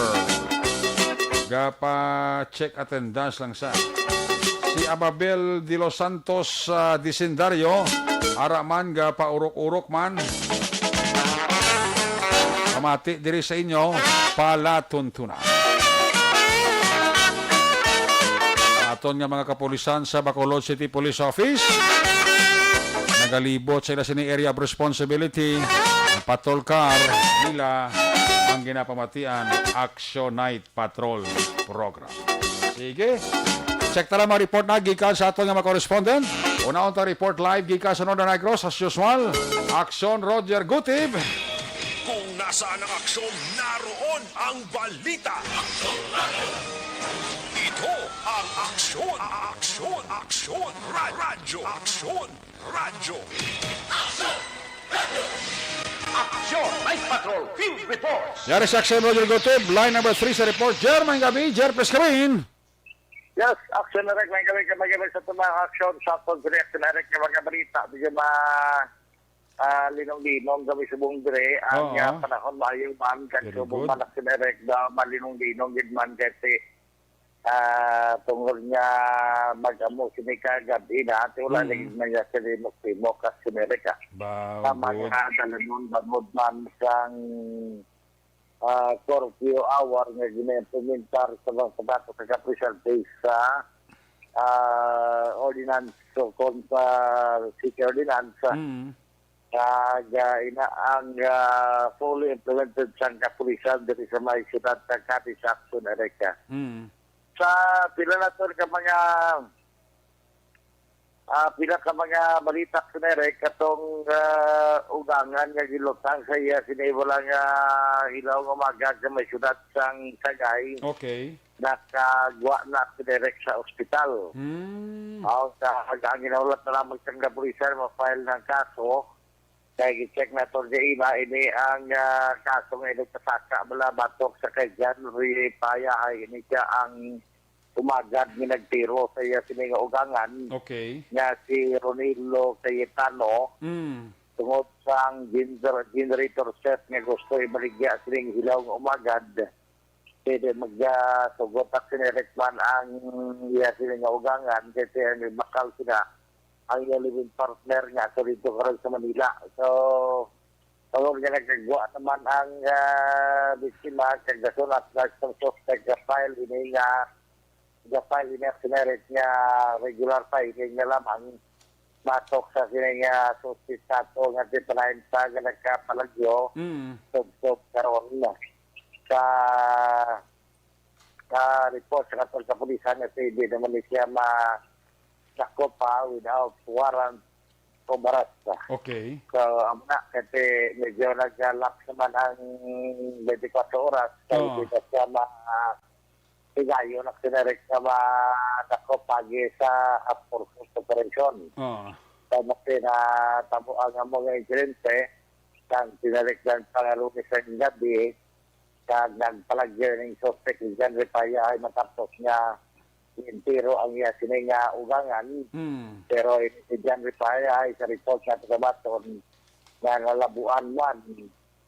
Speaker 2: Gapa check attendance lang sa. Si Ababel de los Santos Disendario, Haraman, gapa urok-urok man. Pamati diri sa inyo, palatuntunan. Aton nga mga kapulisan sa Bacolod City Police Office nagalibot sa ila sini area of responsibility ang patrol car nila ang ginapamatian Action Night Patrol Program. Sige, check tala mga report na gikan sa aton nga mga correspondent. Una-unta report live gikan sa Northern Negros as usual. Action Roger Gutib.
Speaker 8: Kung nasaan ang aksyon, naroon ang balita. Ito ang aksyon, radyo, aksyon, radyo.
Speaker 1: Aksyon, Night Patrol, Field Reports.
Speaker 2: Yari sa Action Roger Gutib. Line number 3 sa report. Jer, may gabi. Jer, Pescarin.
Speaker 11: Yes, action na rin. May gawin ka magiging sa tumang action. Sa pag-reaction na rin ka mga balita. Bigyan linong-linong kami sa buong dire. Ang panahon maayong man. Kasi subong manak sinarek na malinong-linong din man kasi tungkol niya mag-amo sinikagad ina. At wala naging na niya sinimok-timok kasi sinarek. Tama nga dalanon banod man sang curfew hour nga gina-implementar sa mga sabato sa Caprical Base sa ordinance so city ordinance ang fully implemented sa kapulisan dito sa may siyudad sa Cadiz Action Ereka. Sa pila na to ka mga balita sa Erek katong ugangan nga gilutang sa iya sinibula nga hilaw nga magag sa may siyudad sang Sagay.
Speaker 2: Okay.
Speaker 11: Nakagwa na sa Erek sa ospital. Ang ginaulat na lamang sa kapulisan ma-file ng kaso. Kaya i-check na ito iba, ini ang kaso nga nagpasaka mula batok sa kay John Ray Payahay. Ini siya ang umagad nga nagtiro sa iya sininga ugangan.
Speaker 2: Okay.
Speaker 11: Nga si Ronilo Cayetano. Tungod sa ang generator set nga gusto ibaligya sining hilaw nga umagad. Pwede magsugot at sinirekman ang iya sininga ugangan kasi ang bakal sila ang living partner nga so dito karon sa Manila. So, pagod nga nagkagwa naman ang biktima kagdasunat na sa suspect na file ini nga sinerit nga regular file nga lamang matok sa sininga suspect nga tipalain sa nga nagkapalagyo sub karon na sa report sa katol sa pulisan nga hindi naman siya sakop pa without warrant o barasta.
Speaker 2: Okay.
Speaker 11: So, kasi medyo nag-lapse naman ang 24 oras. So, hindi na siya pigayo na sinarek na sakop pagi sa purpose operation. So, tamo ang mga insidente kang sinarek ng pangalunis sa gabi kag nagpalagyo ng suspect dyan repaya ay matapos niya intiro ang iya sininga ugangan. Pero si John Ripaya ay sa report na sa baton na nalabuan man.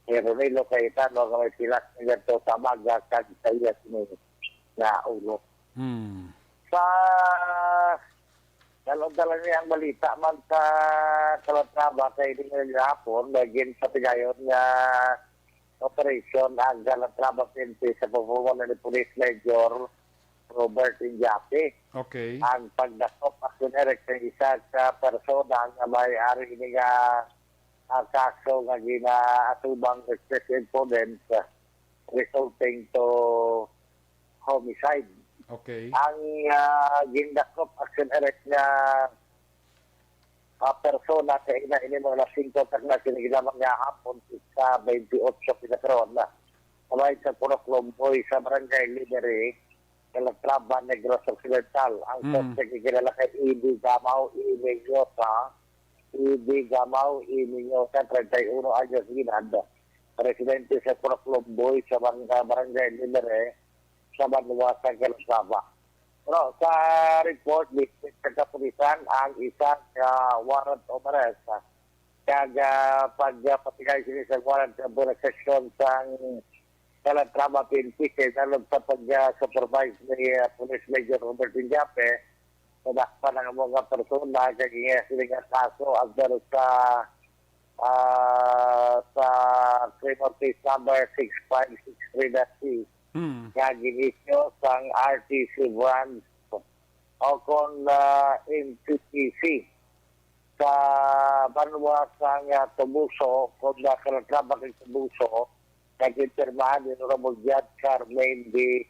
Speaker 11: Pero nilo kay Tano nga may pilas nga to tamaga kag sa iya sininga na ulo. Sa dalog-dalag niya ang balita man sa Calatrava kay di nga hapon bagin sa tigayon nga operation ang Calatrava PNP sa pagpupunan ni Police Major Robert Injapi.
Speaker 2: Okay.
Speaker 11: Ang pagdakop aksyonerek ng isa sa persona nga may-ari nga kaso nga ginaatubang excessive imprudence resulting to homicide.
Speaker 2: Okay.
Speaker 11: Ang gindakop aksyonerek nga persona kay ini mo na 5 na sinigilamang nga hapon sa 28 pinakaroon na. Kamay sa Purok-Lomboy sa Barangay Libere, Calatrava, Negros Occidental. Ang suspect kilala kay Ibi Gamaw Iminyosa, 31 anyos ginad. Presidente sa Purok-Lomboy sa Barangay Libere, sa Banwa sa Calatrava. Pero sa report, district sa kapulisan ang isang warrant of arrest. Kaya pagpatigay sila sa warrant of section sa Calatrava PNP, kaya nalog sa pag-supervise ni Police Major Robert Injape, nadakpan ng mga persona, kaya sila nga kaso agdar sa criminal case number 6563-C. Nga ginisyo sang RTC branch o kon MTTC sa Banwa sang Tubuso, kung nakatrabaho kay Tubuso, nag-intermahan ni Honorable Judge Carmen D.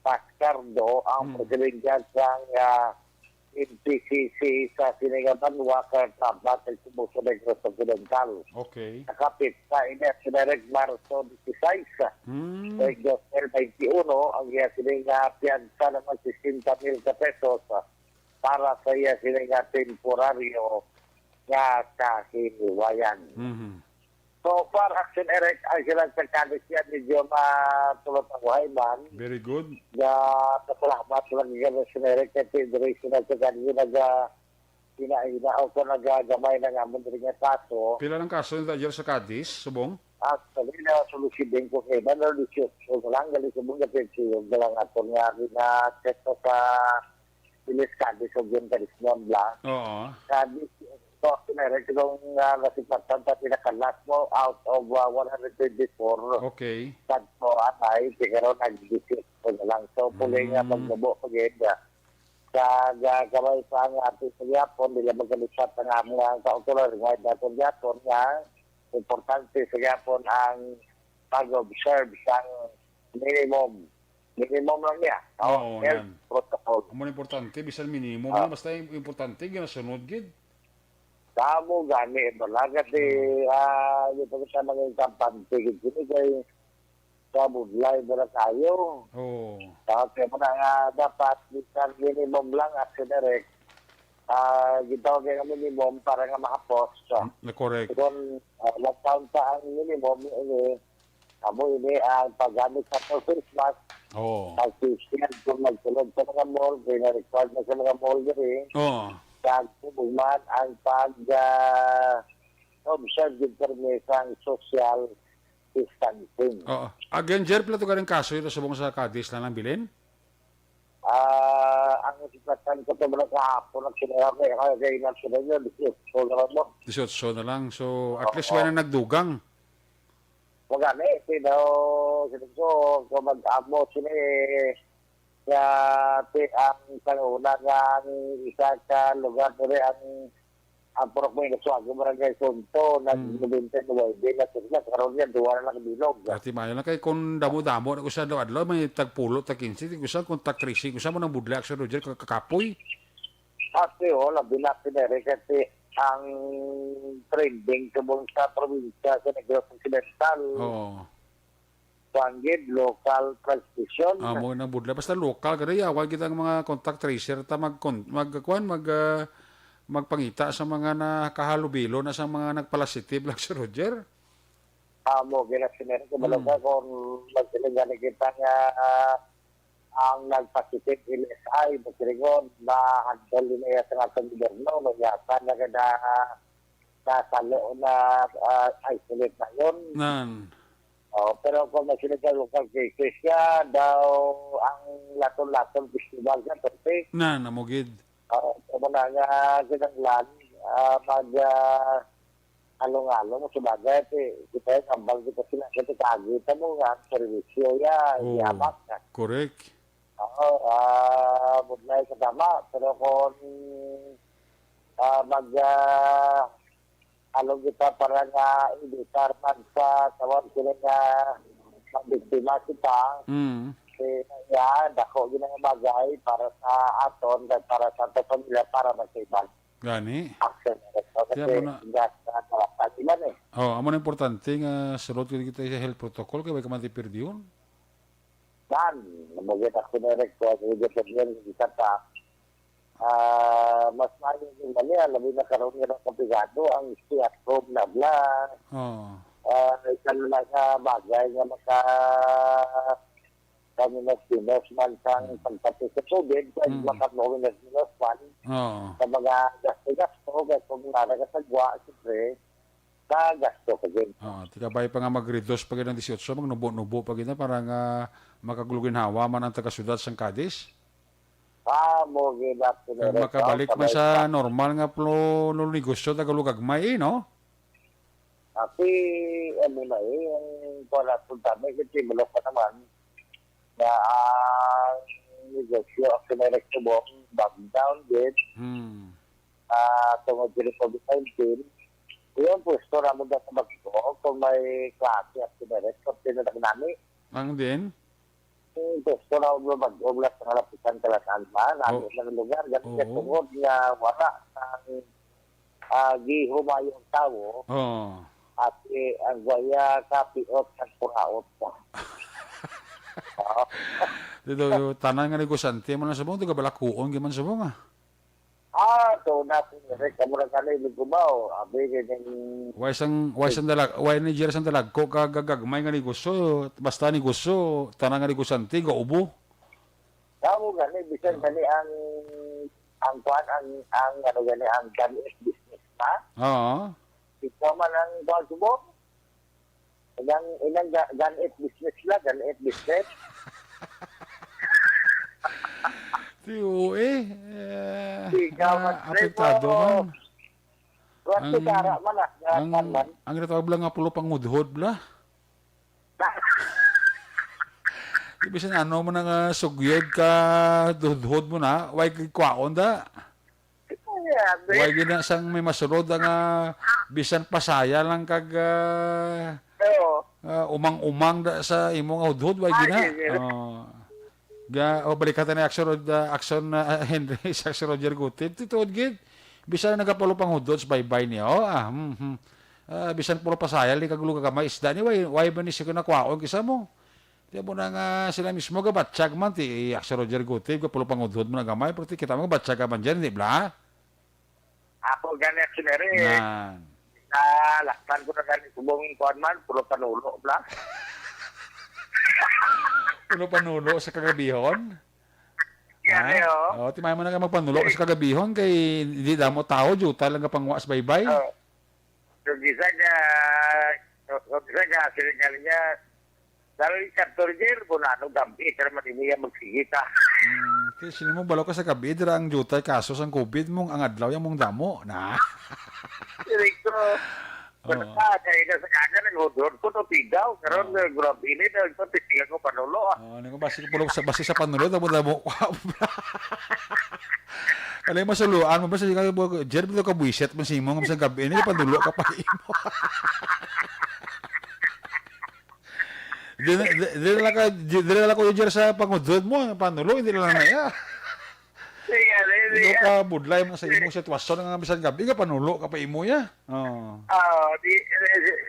Speaker 11: Pascardo, ang presidente sang MTCC sa Sinigang Banwa, karatrabaho kay Tubuso Negros Occidental.
Speaker 2: Okay.
Speaker 11: Nakapit sa inet si Direk Marso 16. Sa Igosel 21, ang iya sining piyansa naman 60,000 pesos para sa iya sining temporaryo nga kahiwayan. So far, Action Eric, ay silang pagkadis yan, medyo matulot ang wahayman.
Speaker 2: Very good.
Speaker 11: Na pasalamat lang yung Action Eric, kasi direksyon na sa kanyo inainaw ko nagagamay na nga mo rin nga kaso.
Speaker 2: Pila ng kaso nila dyan sa Cadiz, subong?
Speaker 11: Actually, na solusyon ko kay Manor Lucio. So, lang gali sa mga pensyon, galang ato nga rin sa Pilis Cadiz o John Carismon Blanc.
Speaker 2: Oo.
Speaker 11: Cadiz, so, pinarek itong nasipatan sa pinakalas mo out of 124.
Speaker 2: Okay.
Speaker 11: Sad po atay, siguro nag-visit ko na lang. So, puli nga magbubo pag-enda. Sa gaway pa ang ating sa Yapon, nila magkalisat ng mga kautulan, ngayon natin Yapon nga, importante sa Yapon ang pag-observe sa minimum lang niya.
Speaker 2: Oo,
Speaker 11: health protocol.
Speaker 2: Ang importante, bisan minimum, basta importante, ginasunod gid.
Speaker 11: Kamu gani, balagat yung pagkasama ng kampante, gini kay sa budlay na tayo.
Speaker 2: Oo.
Speaker 11: Kaya mo na nga dapat bisan minimum lang at direct. Gitawag nga minimum para nga makapos.
Speaker 2: Correct.
Speaker 11: Kung lockdown sa ang minimum, amo ini ang paggamit sa face mask.
Speaker 2: Oo.
Speaker 11: Pag-social, kung magsulod sa mga mall, pina-record na sa mga mall rin.
Speaker 2: Oo.
Speaker 11: Pag-tubugman ang pag-observe yung permisang social distancing.
Speaker 2: Oo. Again, Jer, pala ito ka rin kaso ito subong sa Cadiz na lang bilin?
Speaker 11: Ang isipatan ko ito mga kahapon ang sinayari, kaya na sila nyo, 18 na lang mo.
Speaker 2: 18 na lang. So, at least wala na nagdugang.
Speaker 11: Magani, sinigso, kung mag-amo sila nga ang kanuna nga ang isa ka lugar nila ang purok mo yung naswag yung barangay Sunto nag-90 na sila karoon yan duwa na lang bilog.
Speaker 2: Dati mayo lang kay kung damo-damo na kusa daw adlaw may tagpulo tag 15 kusa kung tag 30 kusa mo nang budlak sa Roger kakapoy.
Speaker 11: Ate labi na pinere kasi ang trending kabong sa probinsya sa Negros Occidental.
Speaker 2: Oo.
Speaker 11: Panggid, local transmission.
Speaker 2: Mo nang budlak basta local kada yawan kita ang mga contact tracer ta magpangita sa mga nakahalubilo na sa mga nagpalasitive lang si Roger.
Speaker 11: Mo ginasinero ko balaga kung magsilingan kita nga ang nagpasitive LSI magsilingon na handle niya sa ating gobyerno no yata na kada nasalo na isolate na yun. Pero kung magsilingan local cases siya daw ang laton-laton festival niya perfect.
Speaker 2: Namugid.
Speaker 11: Kung na nga kinanglan, along-along mo sa bagay, kita yung kambal kita sila, kasi kagita mo nga, servisyo yamak na.
Speaker 2: Correct.
Speaker 11: Budlay sa tama, pero kung along kita para nga ibitar man sa tawag sila nga magbiktima kita, dako ginang bagay para sa aton at para sa pamilya para magkaiban.
Speaker 2: Gani.
Speaker 11: action na rin. Kasi
Speaker 2: Kaya mo na-
Speaker 11: gas na talapan sila eh.
Speaker 2: Oh, amo na importante nga sulod kita sa health protocol kay way ka man tipirdi yun.
Speaker 11: Dan, namagit ako na rin ko, kasi dito sa isa pa, mas mayo yung mali, alam na karoon nga ng komplikado, ang stay at home na bla,
Speaker 2: Oh.
Speaker 11: isa na nga bagay nga kami na sinos man sang pagpati sa tubig, kaya makapnowi na sinos man,
Speaker 2: Oh.
Speaker 11: sa mga gasto-gasto, kaya kung naragasagwa, siyempre, sa gasto ka din.
Speaker 2: Tika bay pa nga mag-reduce pag ng 18, magnubo-nubo pag ina para nga makagulugin hawa man ang taga-syudad sang Cadiz.
Speaker 11: Mo ginap ko na
Speaker 2: Kaya
Speaker 11: rin.
Speaker 2: makabalik man sa normal nga plo negosyo tagalugagmay no?
Speaker 11: Tapi, ano na ang wala po dami, kasi bulok pa naman, na ang negosyo, ang kinirek ko mo, back down din, tungod din sa COVID-19, yun, pwesto na mo na sa magko, kung may klase at kinirek, kung tinatag namin,
Speaker 2: Ang din?
Speaker 11: pwesto na mo mag-oblas ng halapitan kalataan pa, namin ng lugar, ganun kaya tungod nga wala ng gihumayong tao,
Speaker 2: Oh.
Speaker 11: at ang gaya kapiot at puraot pa.
Speaker 2: Dito tanan nga negosante man sa bong taga balakuon gyman sa bong ah.
Speaker 11: So natin rek kamura kanay lugubaw, abi din
Speaker 2: Way sang dalag, way Nigeria sang dalag ko kagagagmay nga negosyo, basta negosyo, tanan nga negosante ga ubo.
Speaker 11: kamo gani bisan gani ang kwan ang ano gani ang business pa.
Speaker 2: Oo.
Speaker 11: Ikaw man ang kwan subo. Ilang ganit business la, ganit business.
Speaker 2: Tiyo
Speaker 11: Ikaw man
Speaker 2: apektado man.
Speaker 11: Kasi kara man
Speaker 2: Ang ginatawag bla nga pulo pangudhod bla. Ibisan ano mo nga sugyod ka dudhod mo na, way kwaon da. Way gina sang may masulod nga bisan pasaya lang kag umang-umang da sa imong udhod way gina. Balikatan na action Henry sa Roger Gutib. Tituod gid. Bisan nagapulo pang udhod sa baybay niya. Bisan pulo pasaya li kag luga gamay isda ni way ba ni siya na kwaon kisa mo. Di mo na nga sila mismo gabatsyag man ti Aksyon Roger Gutib kapulo pang udhod mo na gamay pero ti kita mo gabatsyag ka man dyan, di ba?
Speaker 11: Ako ganit sinere.
Speaker 2: Yan.
Speaker 11: Laktan ko na ganit subongin kuan man, puro panulo bla.
Speaker 2: Pulo panulo sa kagabihon?
Speaker 11: Yan
Speaker 2: Ti may mo na ka magpanulo sa kagabihon kay di damo tao, juta lang ka pangwa sa baybay.
Speaker 11: So, gisa niya, siningal niya, dahil Roger, kung ano gambi, pero matimiya magsigita.
Speaker 2: Kaya sino mo balaw ka sa gabi, dira ang jutay kaso sa COVID mong ang adlaw yung mong damo, na?
Speaker 11: Direkto, kaya na sa kaga, nag-hodor ko, pigaw, karon grabe ini, nagpapitigan ko panulo.
Speaker 2: Ano ko, basi sa panulo, damo, kalay masuluan mo ba sa Jer, bito ka buiset mo si mo, sa gabi, ini panulo ka pa imo. Di na lang ko Jer sa pangudod mo, panulo, hindi lang na ya. Ito ka budlay mo sa imong sitwasyon nga bisan gabi ka panulo ka pa imo ya.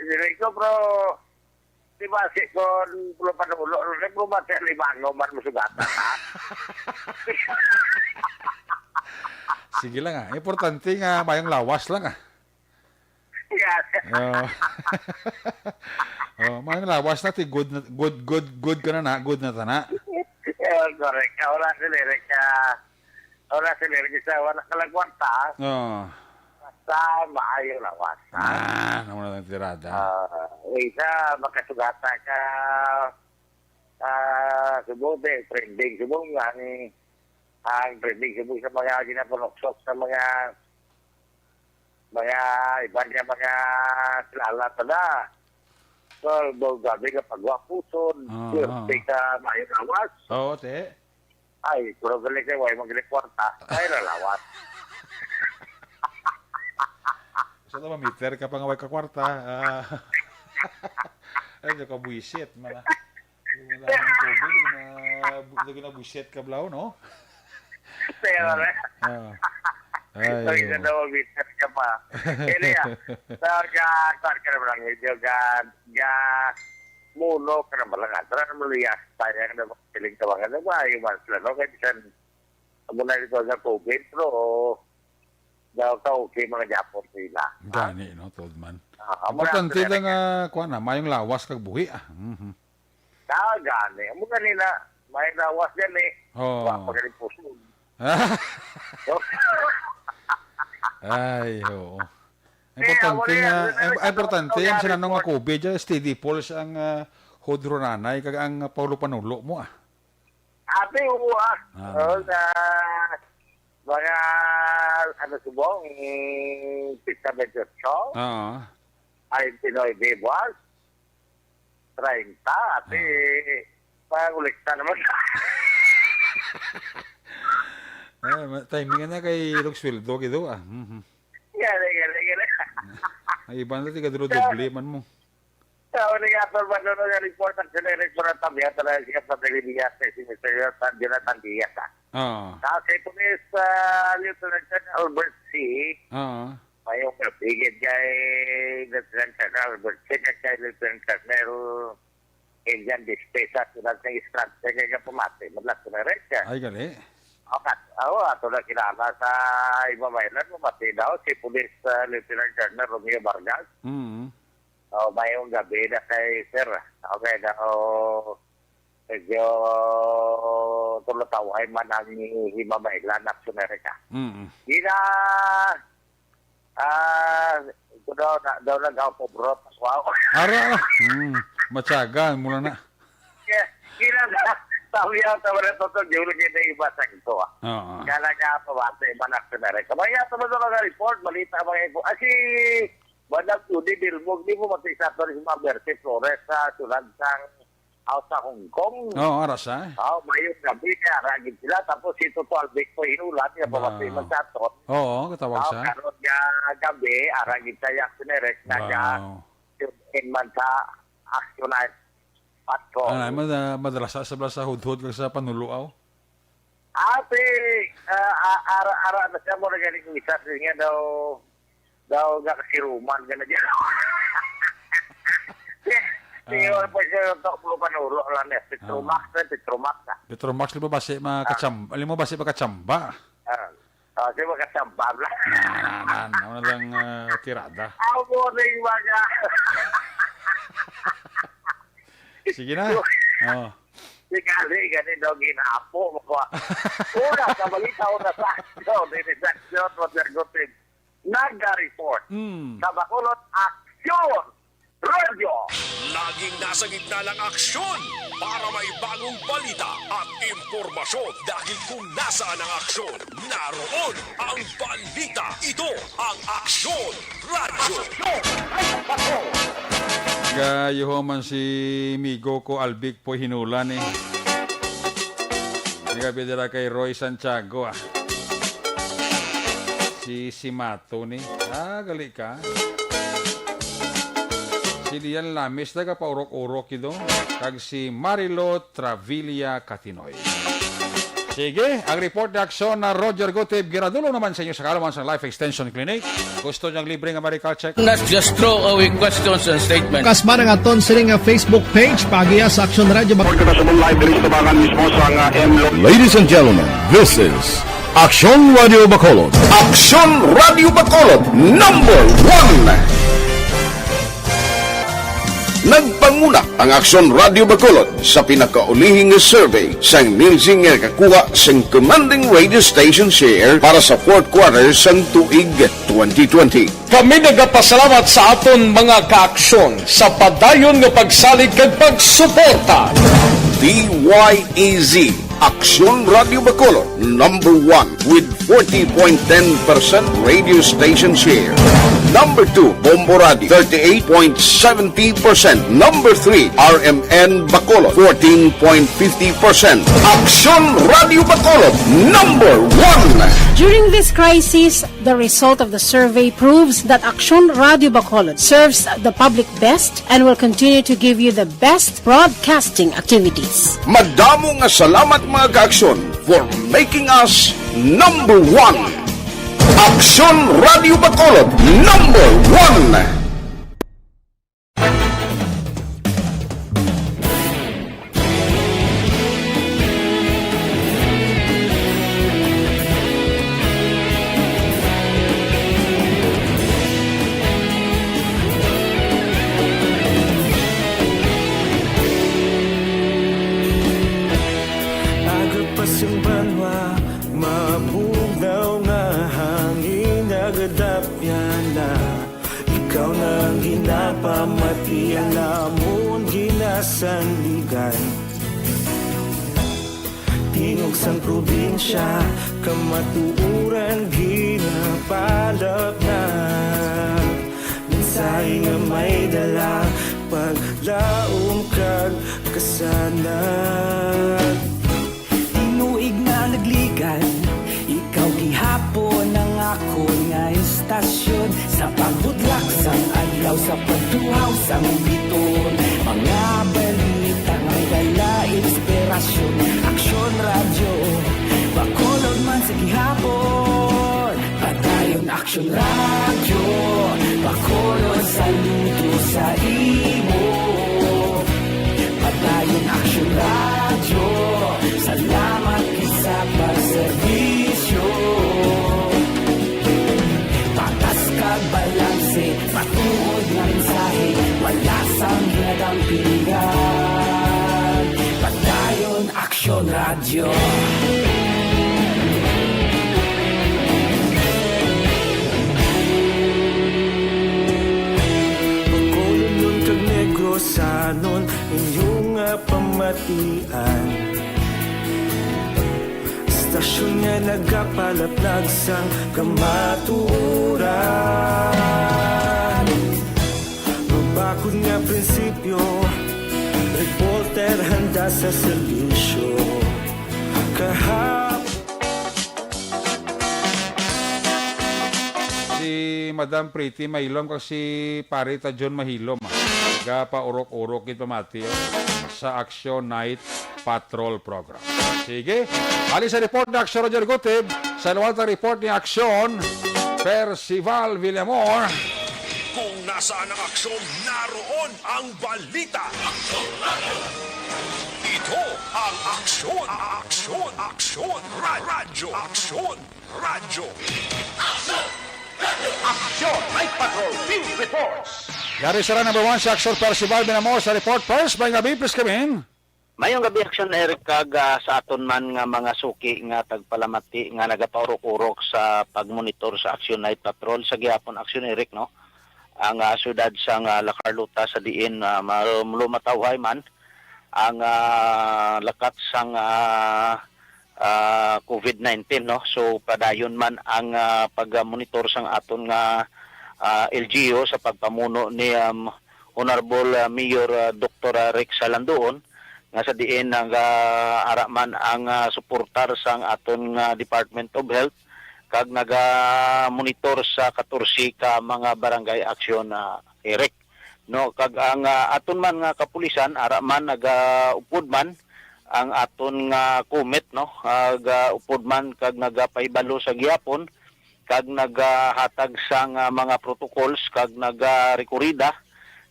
Speaker 11: Direkto, bro, di ba si kon pulo panulo, rin mo ba sa limango, man mo sugatan, ha?
Speaker 2: Sige lang ah. Importante nga mayang lawas lang ah.
Speaker 11: Yes.
Speaker 2: Mayang lawas na ti good ka na good na tana.
Speaker 11: Correct. Ora silirik sa wala kalagwanta. Basta maayo lawas.
Speaker 2: Naman na tirada.
Speaker 11: Isa makasugata ka subude, trending subong yani ang trending subong sa mga ginapunoksok sa mga iban niya mga kilala tada. So, gabi ka pagwapuson, survey ka maayo lawas.
Speaker 2: Oo, te.
Speaker 11: Ay, puro galing kayo, ay magaling kwarta. Ay, nalawas.
Speaker 2: So, na meter ka pa nga way ka kwarta. Ay, ka buisit. Wala ng COVID. Lagi na buisit ka blaw, no?
Speaker 11: Pero,
Speaker 2: Ay,
Speaker 11: Ay, na daw, bitter ka pa. Kaya, saan ka naman lang, medyo muno ka naman lang. Tara naman liyas, tayo ka naman piling ka mga naman, yung mas lang, no? Kaya bisan, muna dito sa COVID, pero daw ka okay mga Japon sila.
Speaker 2: Gani, no, told man.
Speaker 11: Importante
Speaker 2: Importante lang, kuha na, mayong lawas kag buhi,
Speaker 11: gani. Amo kanina, may lawas yan eh.
Speaker 2: Oo.
Speaker 11: Pagaling puso.
Speaker 2: Ay, oo. Importante yan sila nung COVID, steady pulse ang hodro nanay, kag ang Paulo Panulo mo,
Speaker 11: Ate, sa mga, subong, pista medyo show, ay Pinoy Bebwas, 30, ate, pangulikta naman.
Speaker 2: Timing na kay Roxwildo, gido,
Speaker 11: Gani.
Speaker 2: Ay, iba na tiga doble man mo.
Speaker 11: Sao ni Ator ba doon ang report ang sinirek mo na tabiya talaga siya sa Delibiyas si Mr. Jonathan Diaz. Kasi po ni Lieutenant Colonel Albert C. May yung kapigid kay Lieutenant Colonel Albert C. Kay Lieutenant Colonel Indian Despesa tulad ng strategy kaya pumati. Madlas ko na rin siya.
Speaker 2: Ay, gali.
Speaker 11: Okay. Ato na kilala sa iba mainland. Pumati daw si Police Lieutenant Colonel Romeo Vargas. Mayong gabi na kay Sir. Okay, medyo tulatawahay man ang himamailan na Amerika. Di na, ito daw nag-out of road. Wow.
Speaker 2: Ara, matyaga, mula na.
Speaker 11: Di na, sabi ang tama na ito, di ulit na iba sa ito. Kala nga pa ba sa iba na Amerika. Maya ito mo doon na report, balita mga ito. Asi, Badak Tudi Bilbog, di mo matisa ito rin mga Berti Flores sa tulad sa Hong Kong.
Speaker 2: Arasa.
Speaker 11: Mayong gabi, kaya ragin sila. Tapos si Toto Albic po inulat, niya pamati magsatot.
Speaker 2: Katawag sa.
Speaker 11: Karoon niya gabi, aragin sa Yaksunerek, nag-in man sa Actionite Patco.
Speaker 2: Madrasa sa hudhud kag sa panuluaw?
Speaker 11: Ate, ara na siya mo na galing isa niya daw kasiruman ka na dyan. Siyo po siya ito pulo panuro lang niya. Petromax.
Speaker 2: Petromax, lima basi makachamba. Lima basi makachamba.
Speaker 11: Siya makachamba lang.
Speaker 2: Ano lang tirada.
Speaker 11: Ako na yung mga.
Speaker 2: Sige na.
Speaker 11: Kasi ganun daw ginapo. Una sa balita, una sa aksyon, Rodrigo nag-report sa Bacolod Aksyon Radio.
Speaker 8: Laging nasa gitna ng aksyon para may bagong balita at impormasyon. Dahil kung nasaan ang aksyon, naroon ang balita. Ito ang Aksyon Radio.
Speaker 2: Gayo man si Migo ko Albic po hinulan Nagabidira kay Roy Santiago Si Mato ni. Gali ka. Si Lian Lamis daga pa urok-urok ito. Kag si Marilo Travilla Catinoy. Sige, ang report na aksyon na Roger Goteb giradulo naman sa inyo sa kalaman sa Life Extension Clinic. Gusto niyang libreng medical check?
Speaker 7: Not just throw away questions and statements.
Speaker 12: Kasma ng aton siling Facebook page pagiya sa Aksyon Radio.
Speaker 1: Ladies and gentlemen, this is Aksyon Radio Bacolod.
Speaker 5: Aksyon Radio Bacolod #1. Nagpanguna ang Aksyon Radio Bacolod sa pinakaulihing survey sa Nilsing nga kakuha sa commanding radio station share para sa fourth quarter sa tuig 2020.
Speaker 13: Kami nagapasalamat sa aton mga kaaksyon sa padayon nga pagsalig kag pagsuporta.
Speaker 5: DYEZ Aksyon Radio Bacolod #1 with 40.10% radio station share. Number 2, Bombo Radio 38.70%. Number 3, RMN Bacolod 14.50%. Aksyon Radio Bacolod #1.
Speaker 14: During this crisis, the result of the survey proves that Aksyon Radio Bacolod serves the public best and will continue to give you the best broadcasting activities.
Speaker 5: Madamo nga salamat mga kaaksyon for making us #1. Aksyon Radio Bacolod number 1.
Speaker 10: Agapasang banwa, mabugaw nga hangin agadapyan na ikaw nang ginapamatian namon ginasandigan. Tingog sang probinsya, kamatuuran ginapalap na mensahe nga may dala, paglaom kag kasanag. Inuig na nagligan, ikaw gihapon ang ako nga istasyon sa pagbudlak sang adlaw sa pagtuhaw sang biton. Mga balita nga dala inspirasyon, Aksyon Radio Bacolod man sa gihapon. Padayon Aksyon Radio Bacolod, saludo sa imo. Padayon Aksyon Radio, salamat sa pagserbisyo. Patas kag balanse, matuod nga mensahe, wala sang ginagampingan. Padayon Aksyon Radio. Pagkulunod kag negrosanon, inyong pamatian. Stasyon nga nagapalaplag sang kamatuuran. Mabakod nga prinsipyo, reporter handa sa serbisyo.
Speaker 2: Si Madam Pretty Mahilom kag si Parita John Mahilom. Gapa urok-urok ito mati sa Action Night Patrol Program. Sige, ali sa report ni Aksyon Roger Gutib, sa luwalta report ni Aksyon Percival Villamor.
Speaker 8: Kung nasaan ang aksyon, naroon ang balita. Ito ang Aksyon, Aksyon, Aksyon, Radyo, Aksyon, Radyo. Aksyon, Night Patrol, Field Reports.
Speaker 2: Yari sila number 1 si Aksyon Percival Villamor sa report. First, may gabi, please come in.
Speaker 15: Mayong gabi Aksyon Eric kag sa aton man nga mga suki nga tagpalamati nga nagapaurok-urok sa pagmonitor sa Action Night Patrol sa gihapon Aksyon Eric no. Ang syudad sang La Carlota sa diin lumatawhay man ang lakat sang COVID-19 no. So padayon man ang pagmonitor sang aton nga LGU sa pagpamuno ni Honorable Mayor Dr. Rex Salandoon nga sa diin nag-araman ang suportar sang aton Department of Health kag naga-monitor sa 14 ka mga barangay aksyon Eric no. Kag ang aton man nga kapulisan araman naga-upod man ang aton nga kumet no, upod man kag nagapahibalo sa gihapon kag nagahatag sang mga protocols kag naga-rekorida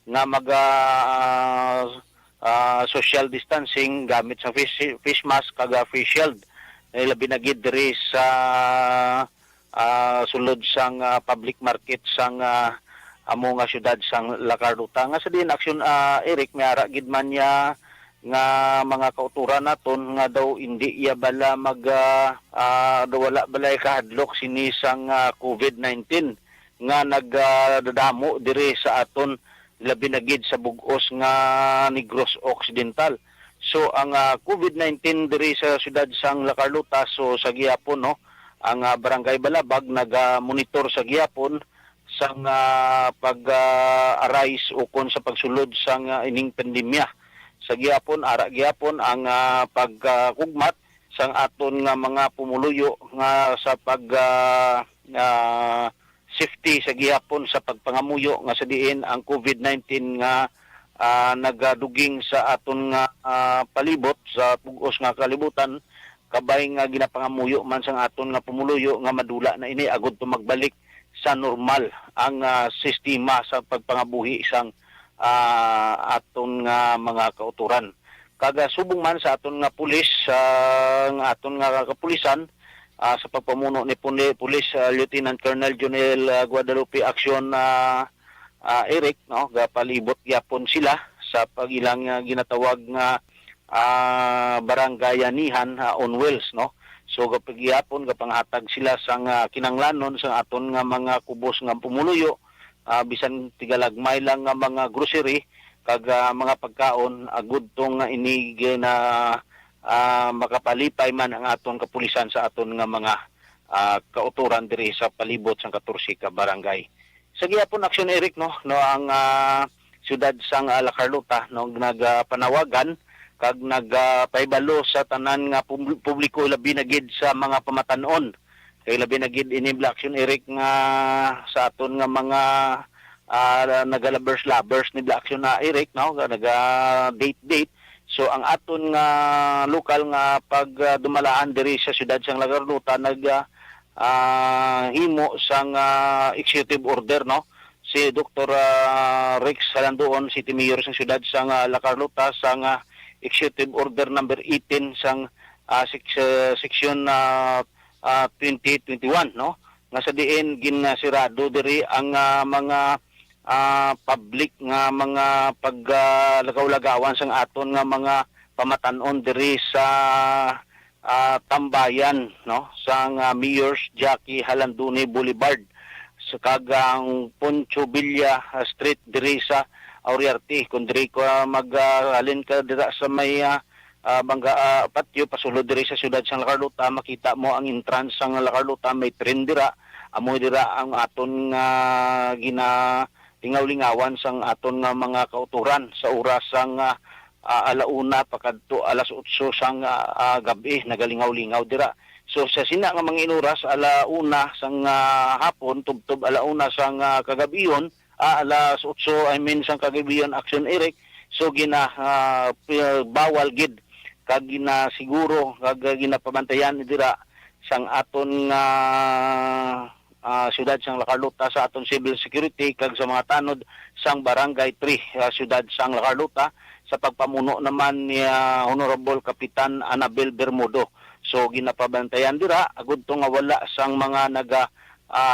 Speaker 15: nga social distancing gamit sa face mask kag face shield. Labi na gid diri sa sulod sang public market sang amo nga syudad sang La Carlota. Nga sa din aksyon Eric may ara gid man niya nga mga kauturan naton nga daw hindi iya bala wala balay kahadlok sini sang COVID-19 nga nagdadamo diri sa aton labi na gid sa bug-os nga Negros Occidental. So ang COVID-19 diri sa syudad sang La Carlota, so sa gihapon no, ang barangay Balabag naga-monitor sa gihapon sang pag-arise ukon sa pagsulod sang ining pandemya. Sa gihapon ara gihapon ang pagkugmat sang aton nga mga pumuluyo nga sa pag safety sa gihapon sa pagpangamuyo nga sa diin ang COVID-19 nga nagaduging sa aton nga palibot sa pug-os nga kalibutan kabay nga ginapangamuyo man sang aton nga pumuluyo nga madula na ini agud to magbalik sa normal ang sistema sa pagpangabuhi isang aton nga mga kauturan. Kaga subong man sa aton nga pulis nga aton nga kapulisan sa pagpamuno ni Pulis Lieutenant Colonel Jonel Guadalupe Action Eric, no, gapalibot gyapon sila sa pagilang ginatawag nga barangayanihan on wheels, no. So kapag gyapon gapanghatag sila sang kinanglanon sa aton nga mga kubos nga pumuluyo, bisan tigalagmay lang nga mga grocery kag mga pagkaon agud tong inig na makapalipay man ang aton kapulisan sa aton nga mga kauturan diri sa palibot sang 14 ka barangay. Sa gyapon aksyon Eric, no ang siyudad sang La Carlota no nagpanawagan kag nagpaibalo sa tanan nga publiko labi na gid sa mga pamatanon. Kay labi na gid ini action Eric nga sa aton nga mga nagalabers ni action na Eric, no naga date. So ang aton nga lokal nga pagdumalaan diri sa siyudad sang La Carlota himo sang executive order, no. Si Dr. Rex Salandoon, City Mayor sa siyudad sang La Carlota sang executive order number 18 sang section 2021, no, nga sa diin ginasirado diri ang mga public nga mga paglagaw-lagawan sang aton nga mga pamatanon diri sa tambayan, no, sang Mayor's Jackie Halanduni Boulevard sa kagang Poncho Villa Street diri sa Oriarte. Kung diri ko mag-alin ka dira sa may bangga patio pasulod diri sa siyudad sang La Carlota, makita mo ang entrance sang La Carlota, may tren dira, amoy dira ang aton nga ginalingaw-lingawan sang aton nga mga kauturan sa oras sang alauna pakadto alas 8 sang gabi nagalingaw-lingaw dira. So sa sina nga mga inuras alauna sang hapon tubtob alauna sang kagabiyon alas 8 sang kagabiyon action Eric. So bawal gid kag siguro kag ginapabantayan dira sang aton nga siyudad sang La Carlota sa aton civil security kag sa mga tanod sang barangay 3 siyudad sang La Carlota sa pagpamuno naman ni Honorable Kapitan Anabel Bermudo. So ginapabantayan dira agud to nga wala sang mga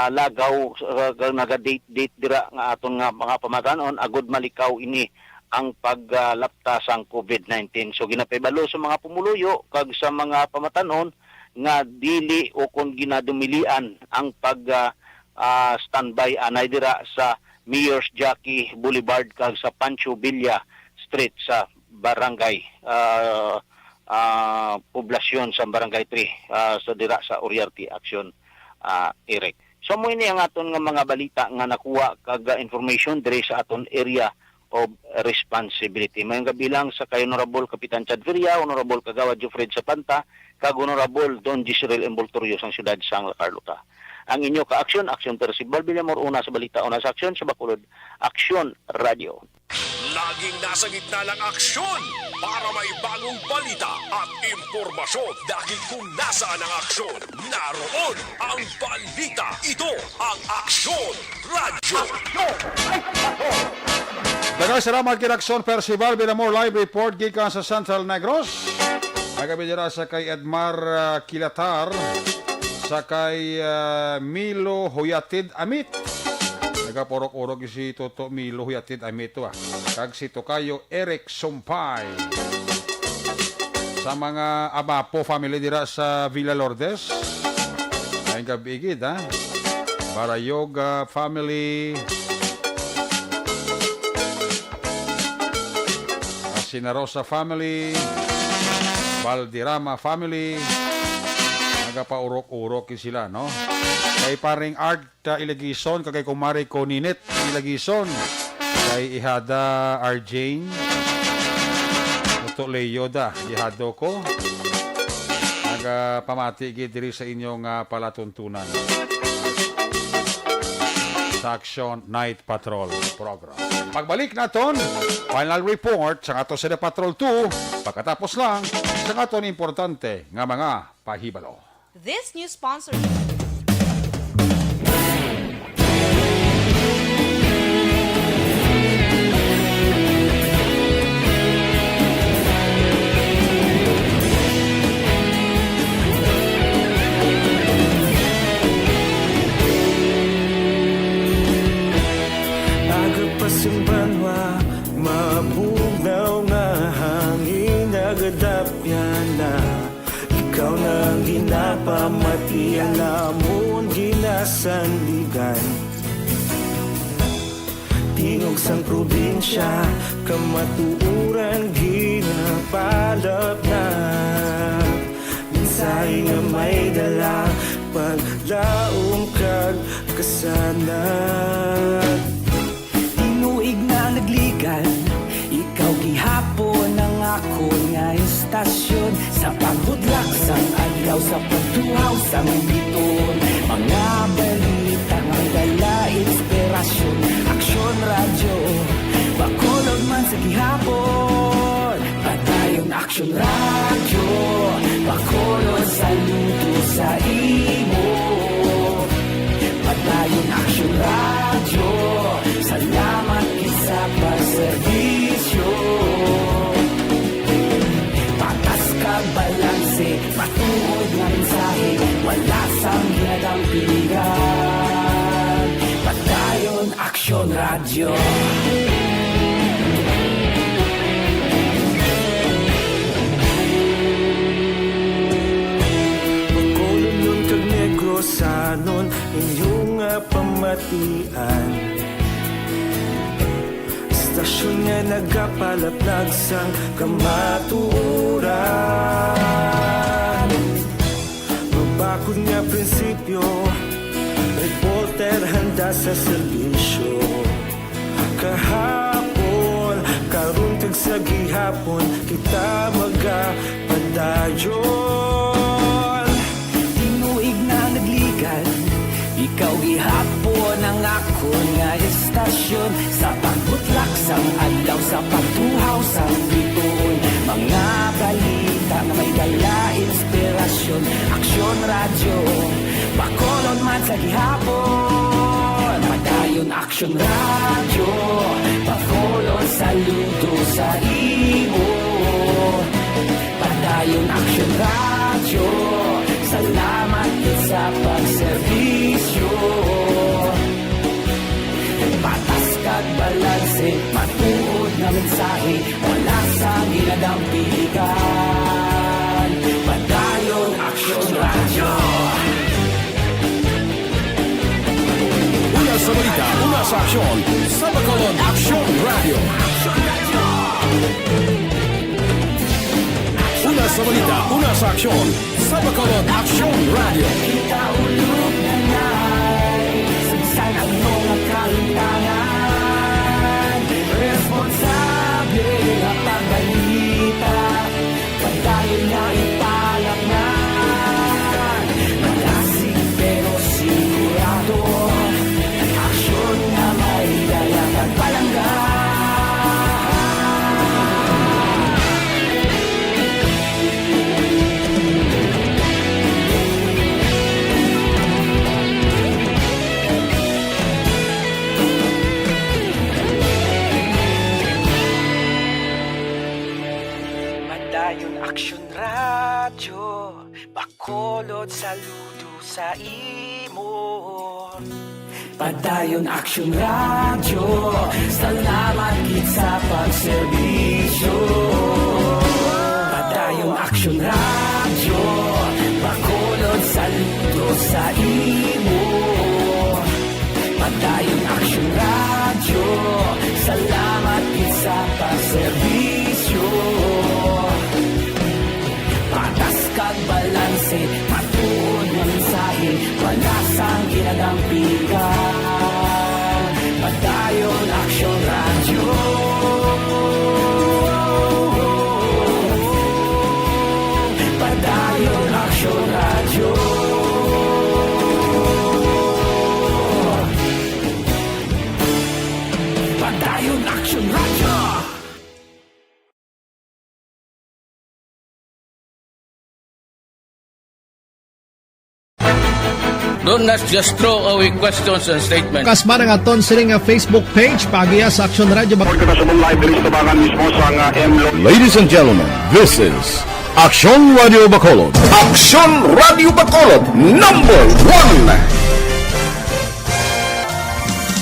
Speaker 15: lagaw naga-date dira nga aton nga mga pamatanon agud malikaw ini ang paglapta sang COVID-19. So ginapahibalo sa mga pumuluyo kag sa mga pamatanon nga dili o kung ginadumilian ang standby anay dira sa Mayor's Jackie Boulevard kag sa Pancho Villa Street sa barangay poblasyon sa barangay 3 sa dira sa Oriarte Action Eric. So mo ini ang aton nga mga balita nga nakuha kag information diri sa aton area of responsibility. May kabilang sa kay Honorable Kapitan Chad Feria, Honorable Kagawad Jofred Sapanta, kag Honorable Don Gisrel Emboltorio sang siyudad sang La Carlota. Ang inyo ka-aksyon, Aksyon Percival Villamor, una sa balita, una sa aksyon sa Bacolod, Aksyon Radio.
Speaker 8: Laging nasa gitna ng aksyon para may bagong balita at impormasyon dahil kung nasaan ang aksyon, naroon ang balita. Ito ang Aksyon Radio.
Speaker 2: Daghang salamat kay Aksyon Percival Villamor live report gikan sa Central Negros. Nagabidira sa kay Edmar Kilatar sa kay Milo Huyatid Amit. Nagaporok-orok si Toto Milo Huyatid Amit to kag si Tokayo Eric Sumpay. Sa mga Abapo family dira sa Villa Lourdes. Ay gabigid Barayoga family. Sina Rosa family, Valderrama family, nagapaurok-urok sila, no? Kay paring Art Ilagison, kay kumari ko Ninit Ilagison, kay Ihada Arjane, Toto Leyoda, Ihado ko, nagapamati diri sa inyong palatuntunan. sa Action Night Patrol program. Pagbalik naton, final report sa ato sa Patrol 2, pagkatapos lang sa aton importante nga mga pahibalo.
Speaker 16: This new sponsor.
Speaker 10: Agapasang banwa, mabugaw nga hangin agadapyan na. Ikaw nang ginapamatian namon ginasandigan. Tingog sang probinsya, kamatuuran ginapalap na. Minsay nga may dala, paglaom kag kasanat. Tinuig na nagligan, ikaw gihapon ang ako nga istasyon. Sa paghudlak sang adlaw, sa pagtuhaw sang biton. Mga balita nga dala inspirasyon. Aksyon radyo, Bacolod man sa gihapon. Padayon Aksyon radyo, Bacolod saludo sa imo. Padayon Aksyon radyo, salamat isa pa serbisyo. Patas kag balanse, patuod nga mensahe, wala sang ginadang pilihan. Padayon Aksyon radyo. Bacolod nun kag Negrosanon, inyong pamatian. Istasyon nga nagapalaplag sang kamatuuran. Mabakod nga prinsipyo, reporter handa sa serbisyo. Kahapon, karon kag sa gihapon, kita magapadayon. Tinuig na nagligan, ikaw gihapon ang ako nga istasyon. Sa pagbutlak sang adlaw, sa pagtuhaw sang biton. Mga balita na may dala inspirasyon. Aksyon radyo, Bacolod man sa gihapon. Padayon Aksyon radyo, Bacolod saludo sa imo. Padayon Aksyon radyo, salamat sa pagserbisyo. Patas kag balanse, matuod na mensahe, wala sang ginadampigan. Padayon Aksyon radyo.
Speaker 1: Una sa balita, una sa aksyon, sa Bacolod Aksyon Radio. Una sa balita, una sa aksyon, sa Bacolod Aksyon Radio.
Speaker 10: Kita ulog na na'y sagsan ang mga kalintangan. Responsable na pagbalita, pagdayon na ipalak na. Malasig pero sigurado, aksyon na may dalang at palanggan. Padayon Aksyon radyo, Bacolod saludo sa imo. Padayon Aksyon radyo, salamat gid sa pagserbisyo. Padayon Aksyon radyo, Bacolod saludo sa imo. Padayon Aksyon radyo, salamat gid sa pagserbisyo. Patas kag balanse, matuod nga mensahe, wala sang ginadampigan. Padayon Aksyon radyo. Padayon Aksyon radyo.
Speaker 7: Don't not just throw away questions and statements.
Speaker 12: Kasma ng aton sining Facebook page pagiya sa Aksyon Radio Bacolod.
Speaker 1: Ladies and gentlemen, this is Aksyon Radio Bacolod.
Speaker 5: Aksyon Radio Bacolod number 1.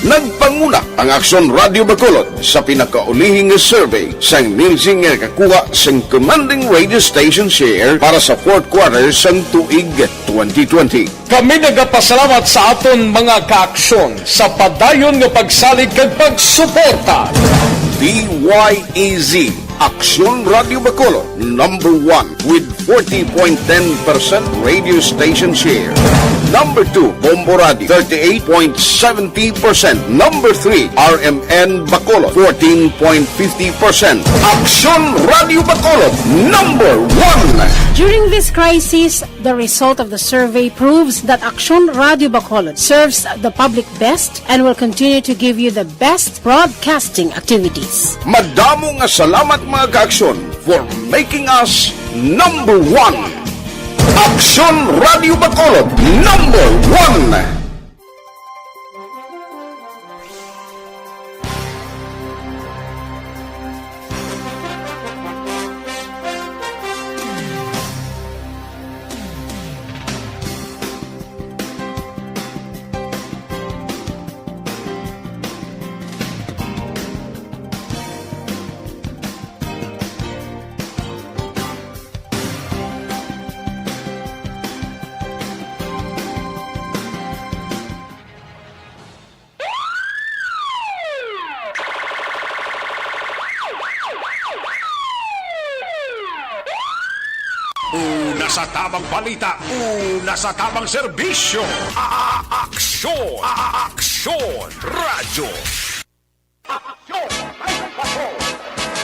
Speaker 5: Nagpanguna ang Aksyon Radio Bacolod sa pinakaulihing survey sang Nilsing nga kakuha sang commanding radio station share para sa fourth quarter sang tuig 2020.
Speaker 13: Kami nagapasalamat sa aton mga kaaksyon sa padayon nga pagsalig kag pagsuporta.
Speaker 5: DYEZ Aksyon Radio Bacolod number 1 with 40.10% radio station share. Number 2, Bombo Radio 38.70%. Number 3, RMN Bacolod 14.50%. Aksyon Radio Bacolod number 1.
Speaker 14: During this crisis, the result of the survey proves that Aksyon Radio Bacolod serves the public best and will continue to give you the best broadcasting activities.
Speaker 5: Madamo nga salamat mga kaaksyon for making us number 1. Aksyon Radio Bacolod number 1.
Speaker 8: Una sa tamang balita, una sa tamang serbisyo. Aksyon! Aksyon! Radyo!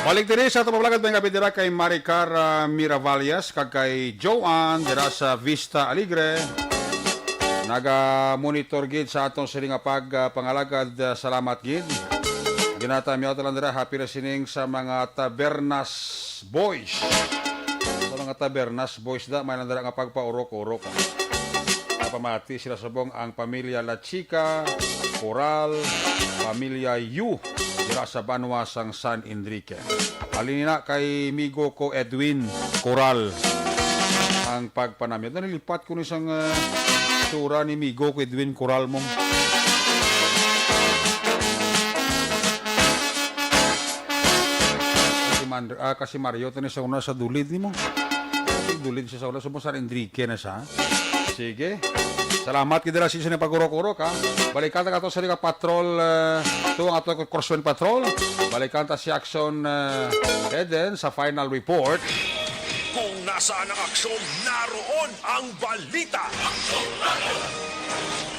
Speaker 2: Balik din sa itong pablagad ng kapitira kay Maricar Miravalles kag kay Joanne dira sa Vista Alegre. Naga-monitor gid sa atong sining pangalagad. Salamat gid. Ginata mi lang dira happy na sining sa mga Tabernas Boys. Sa mga Tabernas Boys da may nandara nga pagpaurok-urok. Napamati sila sabong ang pamilya La Chica, Coral, pamilya Yu dira sa Banwa sang San Enrique. Alinina kay migo ko Edwin Coral ang pagpanamit. Nilipat ko ni sang sura ni migo ko Edwin Coral mong. Kasi Mario ito sa una sa dulid ni mo. Dulid siya sa una. Sa San Enrique na siya. Sige. Salamat kita sa na pagurok-urok ha. Balikan ta kato sa liga patrol ito ang ato Crosswind Patrol. Balikan ta si Aksyon Eden sa final report.
Speaker 8: Kung nasaan ang aksyon, naroon ang balita.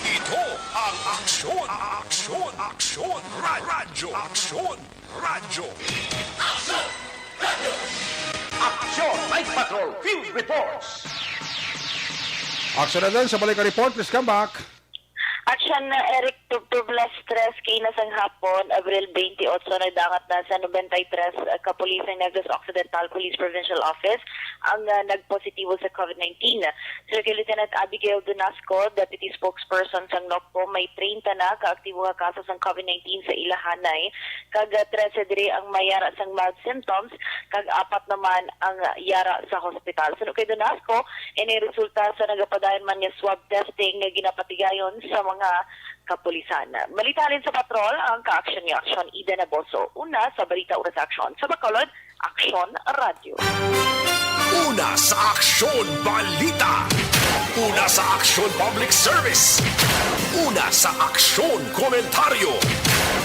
Speaker 8: Ito ang aksyon. Aksyon! Aksyon! Radyo! Aksyon! Radyo!
Speaker 1: Aksyon Night Patrol Field Reports.
Speaker 2: Aksyon Eden sa balikan report. Please come back.
Speaker 9: Aksyon na Eric Tublas 3 kinas ang hapon, Abril 28, nagdangat na sa 93 kapulisan Negros Occidental Police Provincial Office ang nagpositibo sa COVID-19. Sir kay Lieutenant Abigail Donasco, Deputy Spokesperson sa NOCPO, may 30 na kaaktibo nga kaso sa COVID-19 sa ilahanay. Kag 13 diri ang mayara sang mild symptoms, kag 4 naman ang yara sa hospital. Sir kay Donasco, ini resulta sa nagapadayon man niya swab testing nga ginapatigayon sa mga kapulisan. Malitalin sa patrol ang ka-aksyon ni Aksyon Ida Naboso. Una sa Balita Oras Aksyon. Sa Bacolod, Aksyon Radio.
Speaker 8: Una sa Aksyon Balita. Una sa Aksyon Public Service. Una sa Aksyon Komentaryo.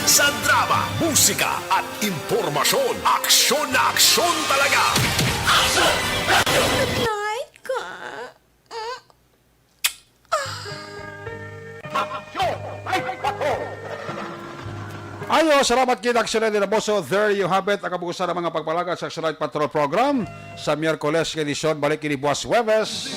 Speaker 8: Sa drama, musika at impormasyon. Aksyon na aksyon talaga. Aksyon Radio!
Speaker 2: Ayo, salamat kay Aksyon Eden Naboso. There you have it. Ang kabukusan ng mga pagpalaga sa Aksyon Night Patrol program sa Miyerkules edisyon. Balik kini Buwas Huwebes.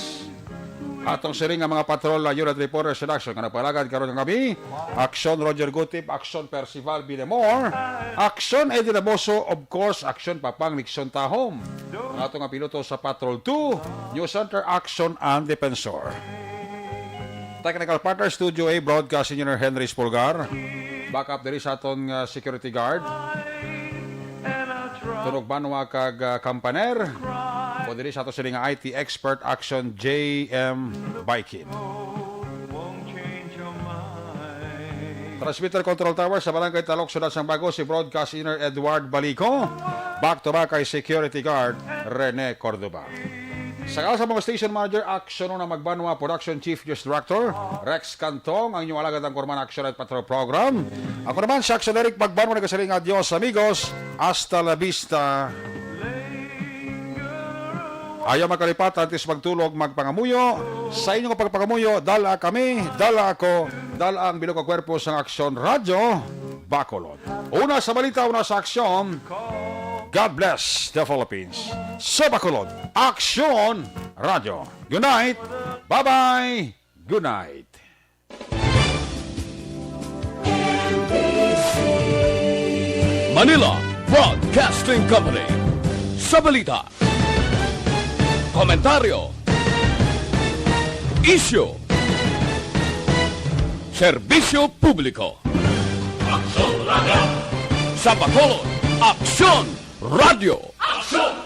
Speaker 2: Atong siring ang mga patrol unit reporters in action. Nga nagpalagad karon ng gabi. Aksyon Roger Gutip, Aksyon Percival Binemor, Aksyon Eden Naboso, of course, Aksyon Papang Nixon Tahom. Atong ang piloto sa Patrol 2, News Center Action and Defensor. Technical partner, Studio A, Broadcast Engineer Henry Spulgar. Backup diri sa aton security guard. Tunog banwa kag kampaner. O diri sa aton sining IT expert Action JM Baikin. Transmitter Control Tower sa Barangay Talok, Ciudad San Bago, si Broadcast Engineer Edward Balico. Back to back kay Security Guard Rene Cordoba. Sa mga Station Manager, Action na Magbanwa, Production Chief News Director Rex Cantong, ang inyong alagad ng Korman Action at Patrol Program. Ako naman si Action Eric Magbanwa, nagkasaring adios amigos, hasta la vista. Ayaw magkalipat, antes magtulog, magpangamuyo. Sa inyong pagpangamuyo, dala kami, dala ako, dala ang bilog kwerpo sa Aksyon Radio Bacolod. Una sa balita, una sa aksyon. God bless the Philippines. Sa Bacolod, Aksyon Radio. Good night. Bye-bye. Good night.
Speaker 1: Manila Broadcasting Company. Sa balita, komentaryo, isyu, serbisyo publiko. Aksyon Radio. Sa Bacolod, Aksyon Radio. Aksyon!